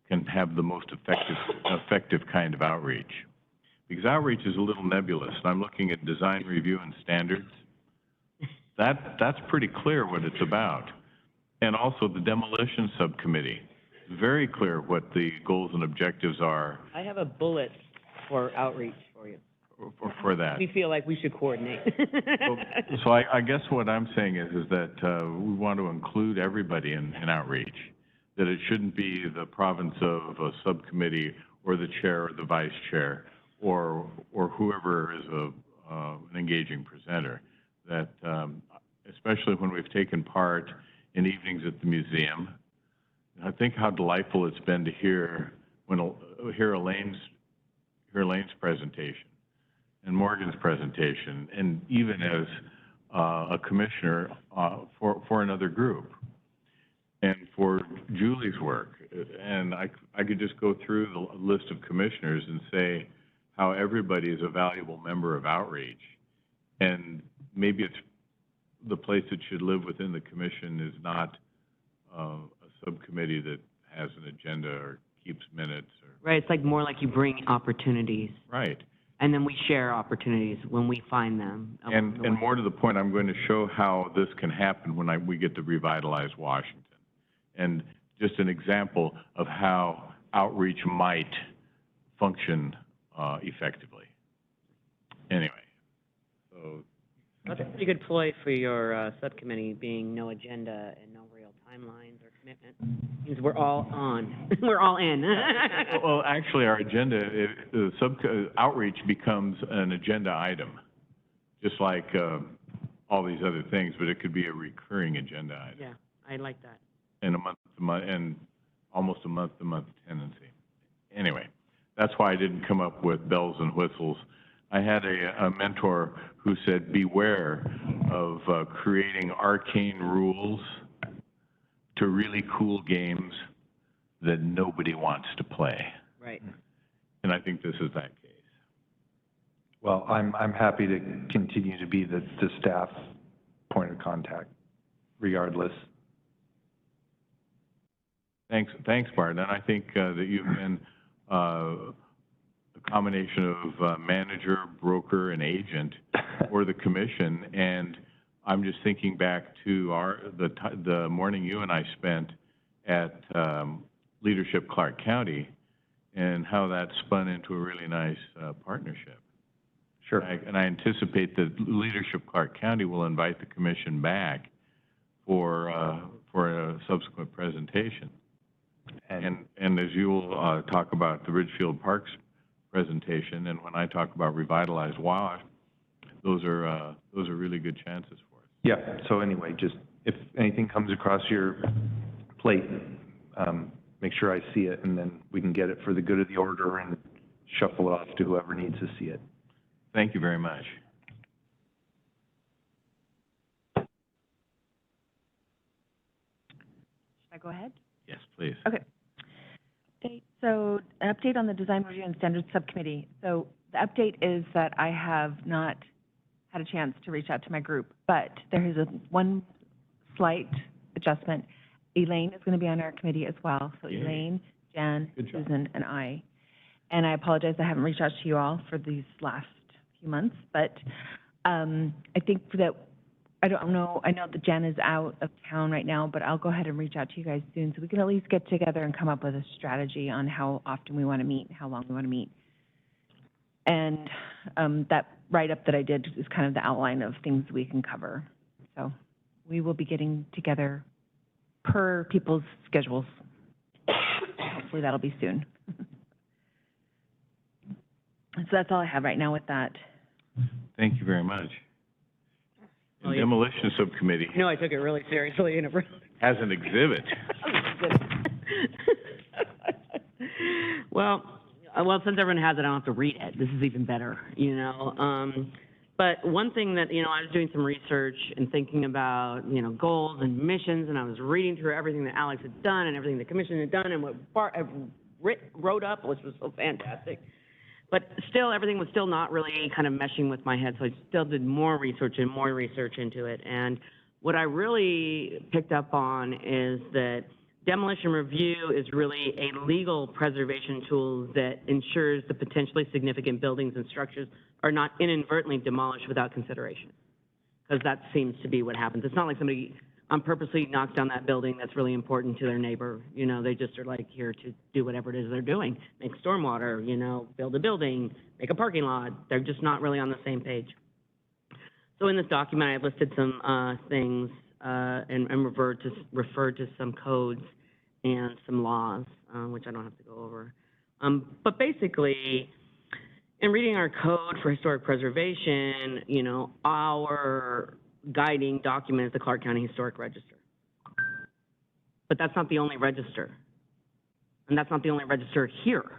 can have the most effective kind of outreach. because outreach is a little nebulous. I'm looking at design review and standards. That's pretty clear what it's about. And also the demolition subcommittee, very clear what the goals and objectives are I have a bullet for outreach for you. for that. We feel like we should coordinate. So I guess what I'm saying is that we want to include everybody in outreach, that it shouldn't be the province of a subcommittee or the chair or the vice chair or whoever is an engaging presenter, that especially when we've taken part in evenings at the museum, I think how delightful it's been to hear Elaine's presentation and Morgan's presentation, and even as a commissioner for another group, and for Julie's work. And I could just go through the list of commissioners and say how everybody is a valuable member of outreach. And maybe it's the place it should live within the commission is not a subcommittee that has an agenda or keeps minutes. Right, it's like more like you bring opportunities. Right. And then we share opportunities when we find them. And more to the point, I'm going to show how this can happen when we get to Revitalize Washington. And just an example of how outreach might function effectively. Anyway, so. That's a pretty good ploy for your subcommittee, being no agenda and no real timelines or commitment. Means we're all on. We're all in. Well, actually, our agenda, outreach becomes an agenda item, just like all these other things, but it could be a recurring agenda item. Yeah, I like that. And and almost a month-to-month tendency. Anyway, that's why I didn't come up with bells and whistles. I had a mentor who said, beware of creating arcane rules to really cool games that nobody wants to play. Right. And I think this is that case. Well, I'm happy to continue to be the staff point of contact, regardless. Thanks, Bart. And I think that you've been a combination of manager, broker, and agent for the commission. And I'm just thinking back to the morning you and I spent at Leadership Clark County and how that spun into a really nice partnership. Sure. And I anticipate that Leadership Clark County will invite the commission back for a subsequent presentation. And as you will talk about the Ridgefield Parks presentation, and when I talk about Revitalize WASH, those are really good chances for us. Yeah, so anyway, just if anything comes across your plate, make sure I see it, and then we can get it for the good of the order and shuffle it off to whoever needs to see it. Thank you very much. Should I go ahead? Yes, please. Okay. So an update on the Design Review and Standards Subcommittee. So the update is that I have not had a chance to reach out to my group, but there is one slight adjustment. Elaine is going to be on our committee as well. So Yay. Elaine, Jan, Good job. Susan, and I. And I apologize I haven't reached out to you all for these last few months, but I think that I know that Jen is out of town right now, but I'll go ahead and reach out to you guys soon so we can at least get together and come up with a strategy on how often we want to meet and how long we want to meet. And that write-up that I did is kind of the outline of things we can cover. So we will be getting together per people's schedules. Hopefully that'll be soon. So that's all I have right now with that. Thank you very much. Oh, The yeah. Demolition Subcommittee No, I took it really seriously and it really. has an exhibit. Well, since everyone has it, I don't have to read it. This is even better, you know? But one thing that, I was doing some research and thinking about, goals and missions, and I was reading through everything that Alex had done and everything the commission had done and what Bart had wrote up, which was so fantastic. But still, everything was still not really kind of meshing with my head, so I still did more research into it. And what I really picked up on is that demolition review is really a legal preservation tool that ensures the potentially significant buildings and structures are not inadvertently demolished without consideration. Because that seems to be what happens. It's not like somebody purposely knocks down that building that's really important to their neighbor. You know, they just are like here to do whatever it is they're doing. Make stormwater, you know, build a building, make a parking lot. They're just not really on the same page. So in this document, I listed some things and referred to some codes and some laws, which I don't have to go over. But basically, in reading our code for historic preservation, you know, our guiding document is the Clark County Historic Register. But that's not the only register. And that's not the only register here.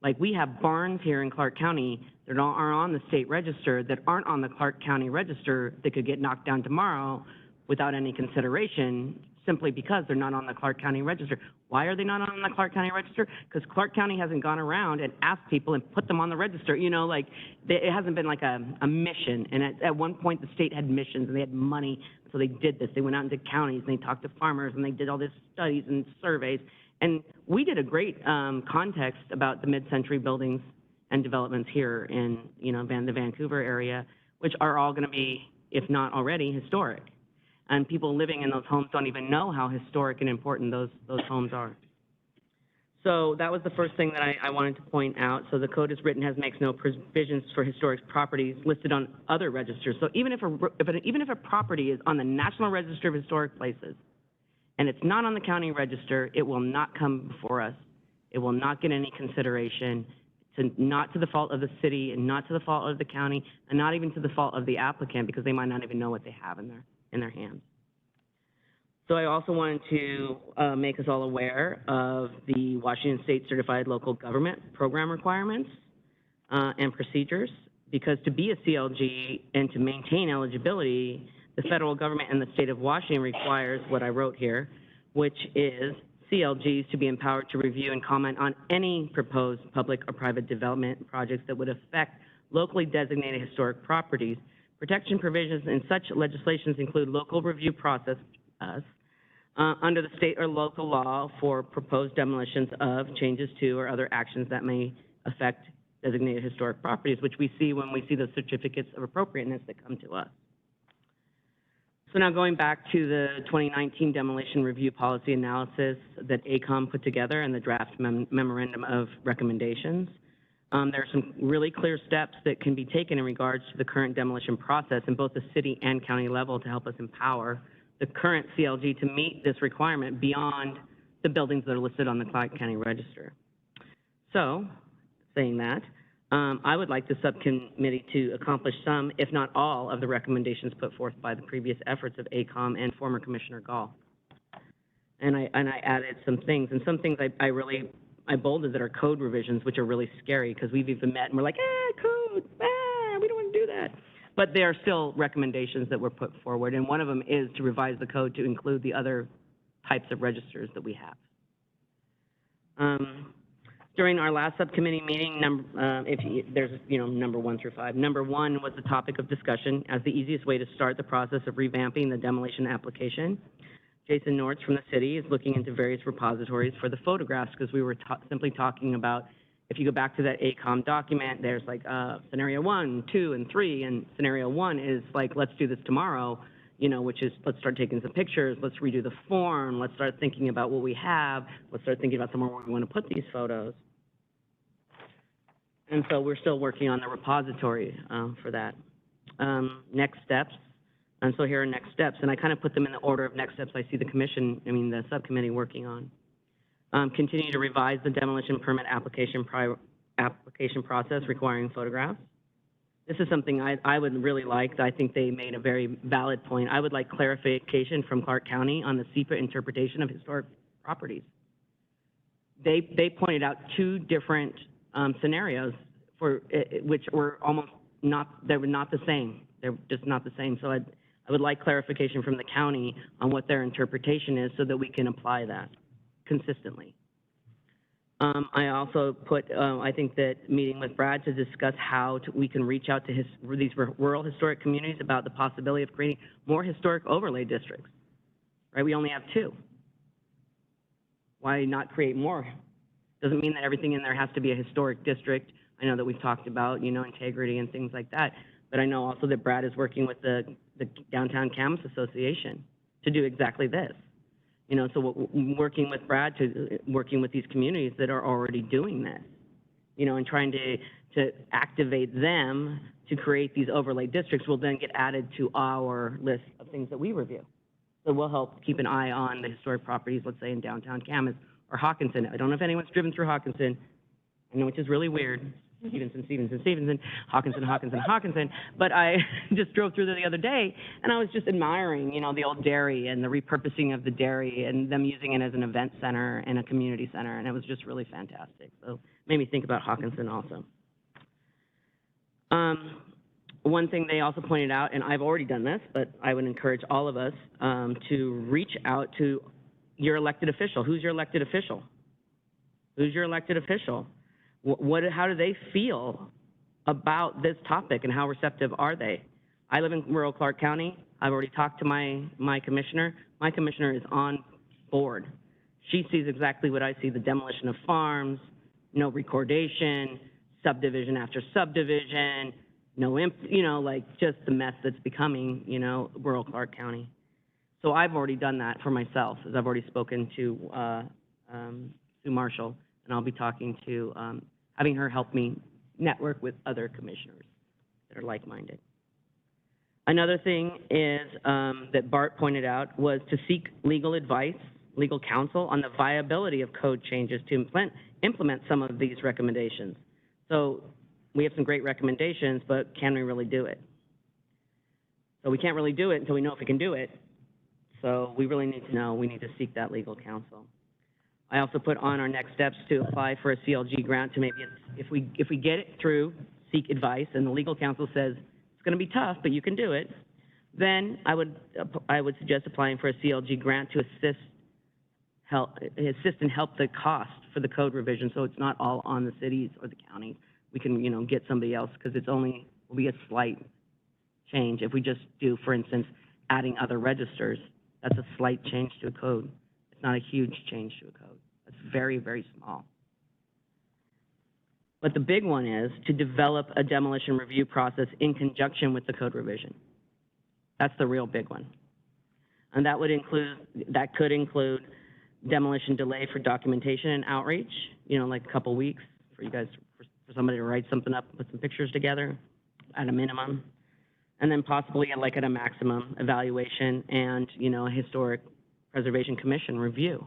Like, we have barns here in Clark County that are on the state register that aren't on the Clark County register that could get knocked down tomorrow without any consideration, simply because they're not on the Clark County register. Why are they not on the Clark County register? Because Clark County hasn't gone around and asked people and put them on the register. You know, like, it hasn't been like a mission. And at one point, the state had missions and they had money, so they did this. They went out into counties and they talked to farmers and they did all these studies and surveys. And we did a great context about the mid-century buildings and developments here in, you know, the Vancouver area, which are all going to be, if not already, historic. And people living in those homes don't even know how historic and important those homes are. So that was the first thing that I wanted to point out. So the code as written makes no provisions for historic properties listed on other registers. So even if a property is on the National Register of Historic Places and it's not on the county register, it will not come before us. It will not get any consideration. Not to the fault of the city, and not to the fault of the county, and not even to the fault of the applicant, because they might not even know what they have in their hands. So I also wanted to make us all aware of the Washington State Certified Local Government Program requirements and procedures, because to be a CLG and to maintain eligibility, the federal government and the state of Washington requires what I wrote here, which is CLGs to be empowered to review and comment on any proposed public or private development projects that would affect locally designated historic properties. Protection provisions in such legislations include local review process under the state or local law for proposed demolitions of, changes to, or other actions that may affect designated historic properties, which we see when we see those certificates of appropriateness that come to us. So now going back to the 2019 demolition review policy analysis that ACOM put together and the draft memorandum of recommendations, there are some really clear steps that can be taken in regards to the current demolition process in both the city and county level to help us empower the current CLG to meet this requirement beyond the buildings that are listed on the Clark County Register. So, saying that, I would like the subcommittee to accomplish some, if not all, of the recommendations put forth by the previous efforts of ACOM and former Commissioner Gall. And I added some things, and some things I bolded that are code revisions, which are really scary, because we've even met and we're like, code, we don't want to do that. But they are still recommendations that were put forward, and one of them is to revise the code to include the other types of registers that we have. During our last subcommittee meeting, there's, number 1 through 5. Number 1 was the topic of discussion as the easiest way to start the process of revamping the demolition application. Jason Nortz from the city is looking into various repositories for the photographs, because we were simply talking about, if you go back to that ACOM document, there's like scenario 1, 2, and 3, and scenario 1 is like, let's do this tomorrow, which is, let's start taking some pictures, let's redo the form, let's start thinking about what we have, let's start thinking about somewhere where we want to put these photos. And so we're still working on the repository for that. Next steps, and so here are next steps, and I kind of put them in the order of next steps I see the subcommittee working on. Continue to revise the demolition permit application process requiring photographs. This is something I would really like. I think they made a very valid point. I would like clarification from Clark County on the SEPA interpretation of historic properties. They pointed out 2 different scenarios which were almost they were not the same. They're just not the same. So I would like clarification from the county on what their interpretation is so that we can apply that consistently. I also put, I think that meeting with Brad to discuss how we can reach out to these rural historic communities about the possibility of creating more historic overlay districts, right? We only have 2. Why not create more? Doesn't mean that everything in there has to be a historic district. I know that we've talked about, you know, integrity and things like that, but I know also that Brad is working with the Downtown Camas Association to do exactly this. You know, so working with Brad working with these communities that are already doing this, you know, and trying to activate them to create these overlay districts will then get added to our list of things that we review. So we'll help keep an eye on the historic properties, let's say in downtown Camas or Hawkinson. I don't know if anyone's driven through Hawkinson. I know, which is really weird. Stevenson, Hawkinson. But I just drove through there the other day, and I was just admiring, you know, the old dairy and the repurposing of the dairy and them using it as an event center and a community center, and it was just really fantastic. So it made me think about Hawkinson also. One thing they also pointed out, and I've already done this, but I would encourage all of us to reach out to your elected official. Who's your elected official? Who's your elected official? How do they feel about this topic, and how receptive are they? I live in rural Clark County. I've already talked to my commissioner. My commissioner is on board. She sees exactly what I see: the demolition of farms, no recordation, subdivision after subdivision, you know, like just the mess that's becoming, you know, rural Clark County. So I've already done that for myself, as I've already spoken to Sue Marshall, and I'll be talking to, having her help me network with other commissioners that are like-minded. Another thing is that Bart pointed out was to seek legal advice, legal counsel on the viability of code changes to implement some of these recommendations. So we have some great recommendations, but can we really do it? So we can't really do it until we know if we can do it. So we really need to know. We need to seek that legal counsel. I also put on our next steps to apply for a CLG grant to maybe, if we get it through, seek advice, and the legal counsel says it's going to be tough, but you can do it, then I would suggest applying for a CLG grant to assist and help the cost for the code revision, so it's not all on the cities or the counties. We can, you know, get somebody else, because it's only will be a slight change. If we just do, for instance, adding other registers, that's a slight change to a code. It's not a huge change to a code. It's very, very small. But the big one is to develop a demolition review process in conjunction with the code revision. That's the real big one. And that could include demolition delay for documentation and outreach, you know, like a couple weeks for you guys, for somebody to write something up, put some pictures together at a minimum. And then possibly like at a maximum evaluation and, you know, a historic preservation commission review.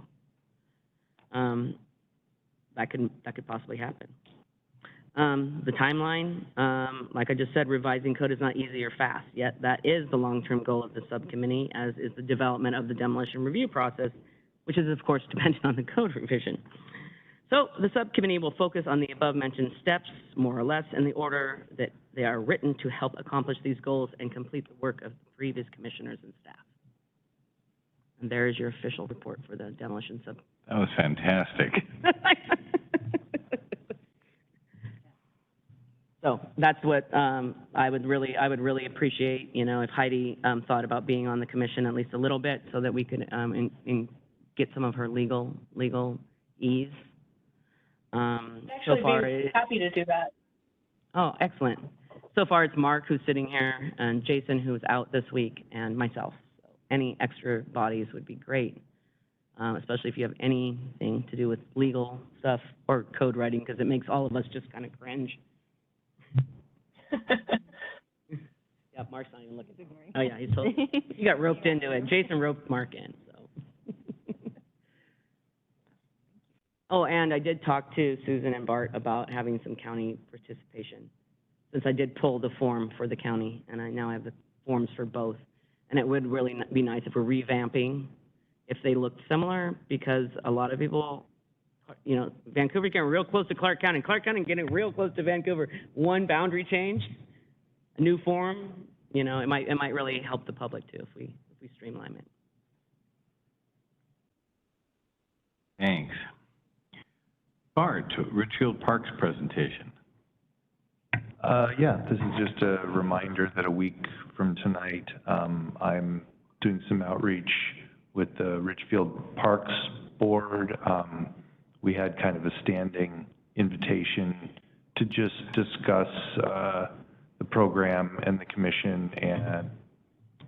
That could possibly happen. The timeline, like I just said, revising code is not easy or fast, yet that is the long-term goal of the subcommittee, as is the development of the demolition review process, which is of course dependent on the code revision. So the subcommittee will focus on the above-mentioned steps, more or less, in the order that they are written to help accomplish these goals and complete the work of the previous commissioners and staff. And there is your official report for the demolition sub. That was fantastic. So that's what I would really appreciate, you know, if Heidi thought about being on the commission at least a little bit, so that we could get some of her legal ease. Actually, so far, be happy to do that. Oh, excellent. So far, it's Mark who's sitting here, and Jason who's out this week, and myself. So any extra bodies would be great, especially if you have anything to do with legal stuff or code writing, because it makes all of us just kind of cringe. Yeah, Mark's not even looking. Oh yeah, he got roped into it. Jason roped Mark in. So. Oh, and I did talk to Susan and Bart about having some county participation, since I did pull the form for the county, and I now have the forms for both. And it would really be nice if we're revamping, if they looked similar, because a lot of people, you know, Vancouver getting real close to Clark County, Clark County getting real close to Vancouver. One boundary change, a new form, you know, it might really help the public too if we streamline it. Thanks. Bart, Richfield Park's presentation. Yeah, this is just a reminder that a week from tonight, I'm doing some outreach with the Ridgefield Parks Board. We had kind of a standing invitation to just discuss the program and the commission, and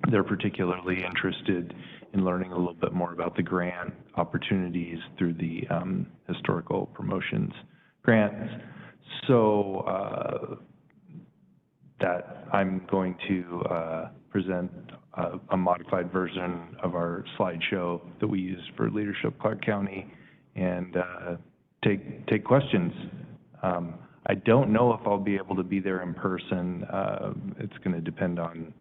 they're particularly interested in learning a little bit more about the grant opportunities through the historical promotions grants. So that I'm going to present a modified version of our slideshow that we use for Leadership Clark County, and take questions. I don't know if I'll be able to be there in person. It's going to depend on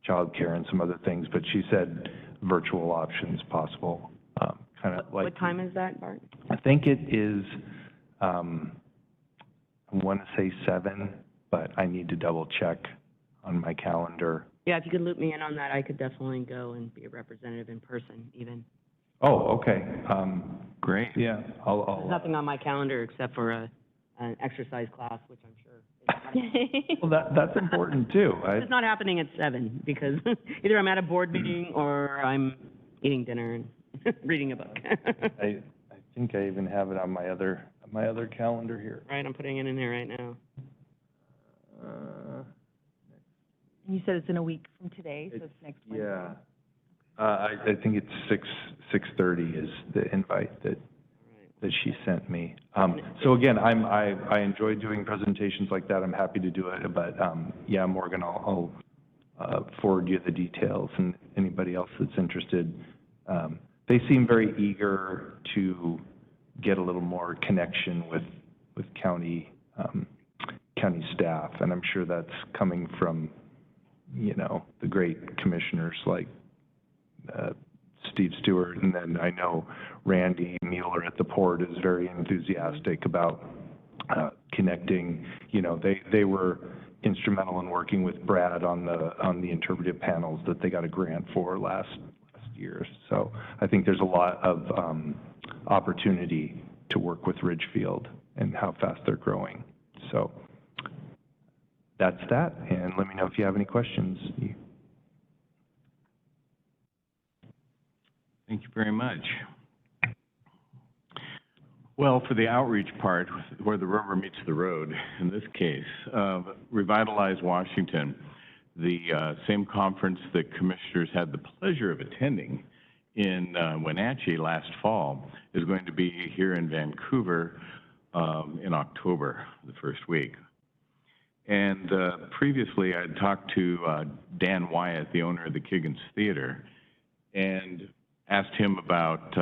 childcare and some other things, but she said virtual options possible. Kind of like. What time is that, Bart? I think it is. I want to say 7, but I need to double check on my calendar. Yeah, if you could loop me in on that, I could definitely go and be a representative in person even. Oh, okay. Great. Yeah, There's nothing on my calendar except for an exercise class, which I'm sure. Well, that's important too. It's not happening at 7 because either I'm at a board meeting or I'm eating dinner and reading a book. I think I even have it on my other calendar here. Right, I'm putting it in there right now. And you said it's in a week from today, so it's next Wednesday. Yeah. I think it's 6:30 is the invite that she sent me. So again, I enjoy doing presentations like that. I'm happy to do it, but yeah, Morgan, I'll forward you the details, and anybody else that's interested. They seem very eager to get a little more connection with county staff, and I'm sure that's coming from, you know, the great commissioners like Steve Stewart, and then I know Randy Mueller at the port is very enthusiastic about connecting. You know, they were instrumental in working with Brad on the interpretive panels that they got a grant for last year. So I think there's a lot of opportunity to work with Ridgefield and how fast they're growing. So that's that, and let me know if you have any questions. Thank you very much. Well, for the outreach part, where the rubber meets the road, in this case, Revitalize Washington, the same conference that commissioners had the pleasure of attending in Wenatchee last fall, is going to be here in Vancouver in October, the first week. And previously, I had talked to Dan Wyatt, the owner of the Kiggins Theater, and asked him about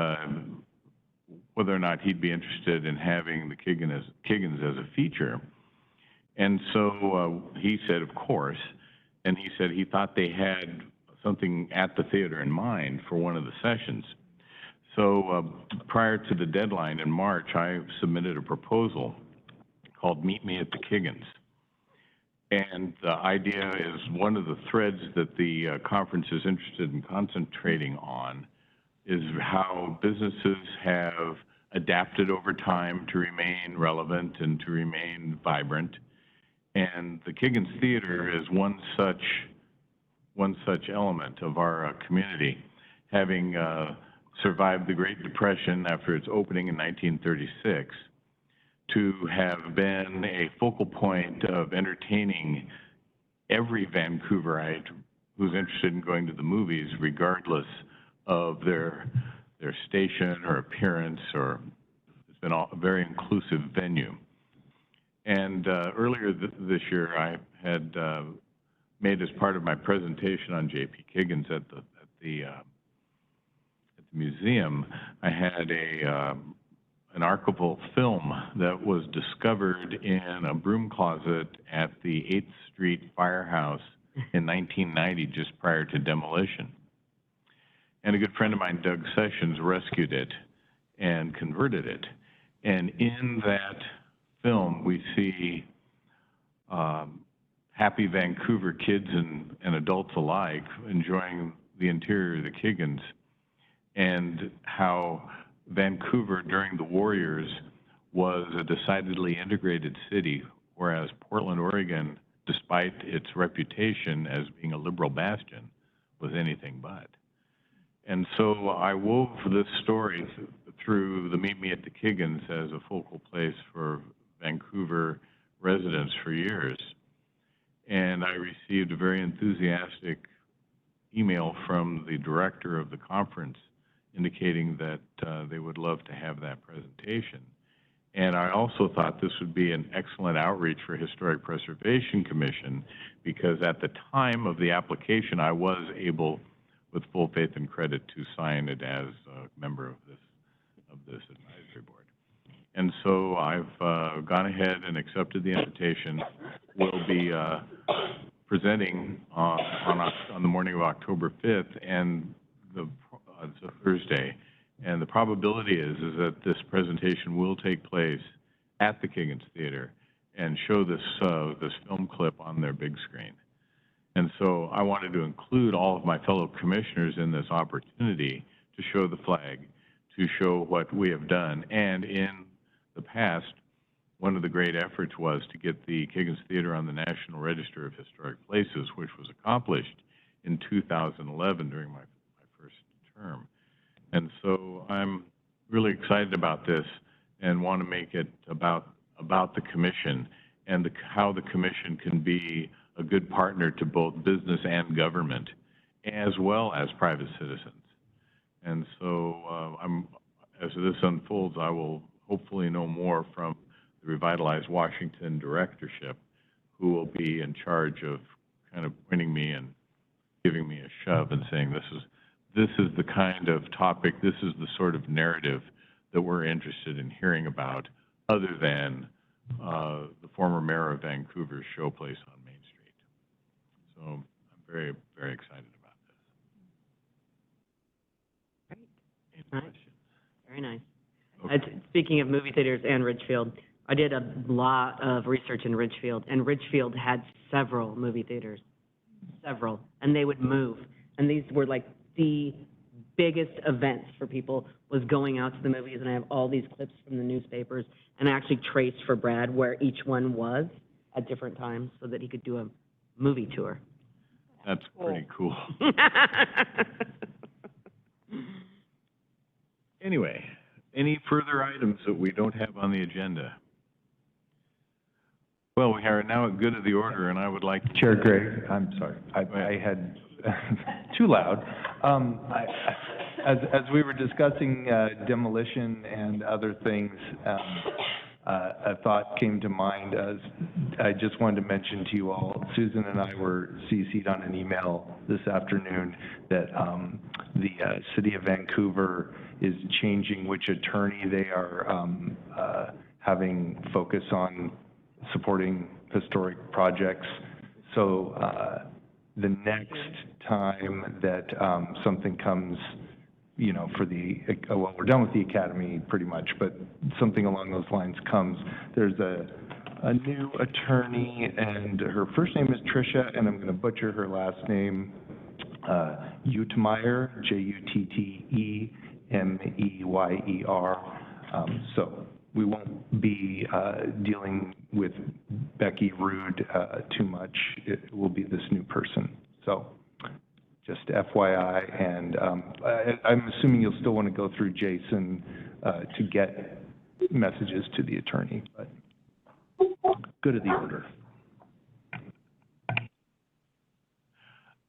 whether or not he'd be interested in having the Kiggins as a feature. And so he said, of course, and he said he thought they had something at the theater in mind for one of the sessions. So prior to the deadline in March, I submitted a proposal called Meet Me at the Kiggins. And the idea is one of the threads that the conference is interested in concentrating on is how businesses have adapted over time to remain relevant and to remain vibrant. And the Kiggins Theater is one such element of our community, having survived the Great Depression after its opening in 1936, to have been a focal point of entertaining every Vancouverite who's interested in going to the movies, regardless of their station or appearance, or it's been a very inclusive venue. And earlier this year, I had made, as part of my presentation on J.P. Kiggins at the museum, I had an archival film that was discovered in a broom closet at the 8th Street Firehouse in 1990, just prior to demolition. And a good friend of mine, Doug Sessions, rescued it and converted it. And in that film, we see happy Vancouver kids and adults alike enjoying the interior of the Kiggins, and how Vancouver during the war years was a decidedly integrated city, whereas Portland, Oregon, despite its reputation as being a liberal bastion, was anything but. And so I wove this story through the Meet Me at the Kiggins as a focal place for Vancouver residents for years. And I received a very enthusiastic email from the director of the conference indicating that they would love to have that presentation. And I also thought this would be an excellent outreach for Historic Preservation Commission, because at the time of the application, I was able, with full faith and credit, to sign it as a member of this advisory board. And so I've gone ahead and accepted the invitation. We'll be presenting on the morning of October 5th, and it's a Thursday. And the probability is that this presentation will take place at the Kiggins Theater and show this film clip on their big screen. And so I wanted to include all of my fellow commissioners in this opportunity to show the flag, to show what we have done. And in the past, one of the great efforts was to get the Kiggins Theater on the National Register of Historic Places, which was accomplished in 2011 during my first term. And so I'm really excited about this and want to make it about the commission and how the commission can be a good partner to both business and government, as well as private citizens. And so as this unfolds, I will hopefully know more from the Revitalize Washington directorship, who will be in charge of kind of pointing me and giving me a shove and saying, this is the kind of topic, this is the sort of narrative that we're interested in hearing about, other than the former mayor of Vancouver's showplace on Main Street. So I'm very, very excited about this. Great. Any Nice. questions? Very nice. Okay. Speaking of movie theaters and Ridgefield, I did a lot of research in Ridgefield, and Ridgefield had several movie theaters, several, and they would move. And these were like the biggest events for people, was going out to the movies, and I have all these clips from the newspapers, and I actually traced for Brad where each one was at different times so that he could do a movie tour. That's pretty cool. Anyway, any further items that we don't have on the agenda? Well, we are now at good of the order, and I would like to... Chair Gray, I'm sorry, I had too loud. As we were discussing demolition and other things, a thought came to mind. As I just wanted to mention to you all, Susan and I were CC'd on an email this afternoon that the City of Vancouver is changing which attorney they are having focus on supporting historic projects. So the next time that something comes, you know, for the, well, we're done with the academy pretty much, but something along those lines comes, there's a new attorney, and her first name is Tricia, and I'm going to butcher her last name, Juttemeyer, Juttemeyer. So we won't be dealing with Becky Rude too much. It will be this new person. So just FYI, and I'm assuming you'll still want to go through Jason to get messages to the attorney, but good of the order.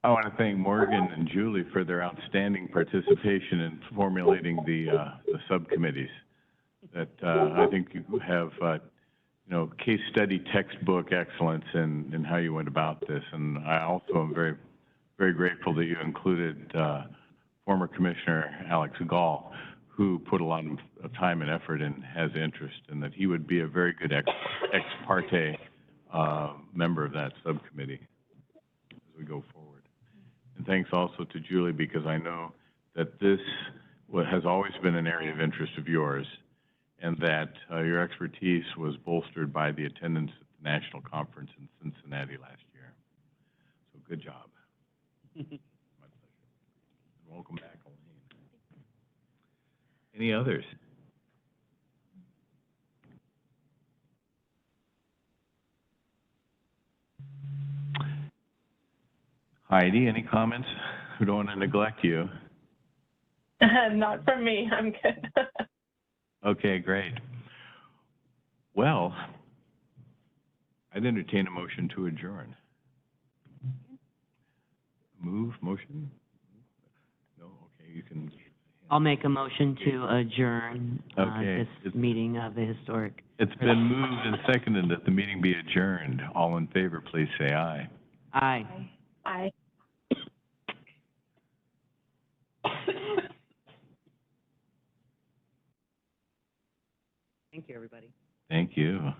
I want to thank Morgan and Julie for their outstanding participation in formulating the subcommittees. That I think you have, you know, case study textbook excellence in how you went about this, and I also am very, very grateful that you included former Commissioner Alex Gall, who put a lot of time and effort and has interest, and that he would be a very good ex parte member of that subcommittee as we go forward. And thanks also to Julie, because I know that this has always been an area of interest of yours, and that your expertise was bolstered by the attendance at the national conference in Cincinnati last year. So good job. My pleasure. Welcome back, Elaine. Any others? Heidi, any comments? We don't want to neglect you. Not from me, I'm good. Okay, great. Well, I'd entertain a motion to adjourn. Motion? No, okay, you can. I'll make a motion to adjourn, Okay, this meeting of the historic. It's been moved and seconded that the meeting be adjourned. All in favor, please say aye. Aye. Aye. Thank you, everybody. Thank you.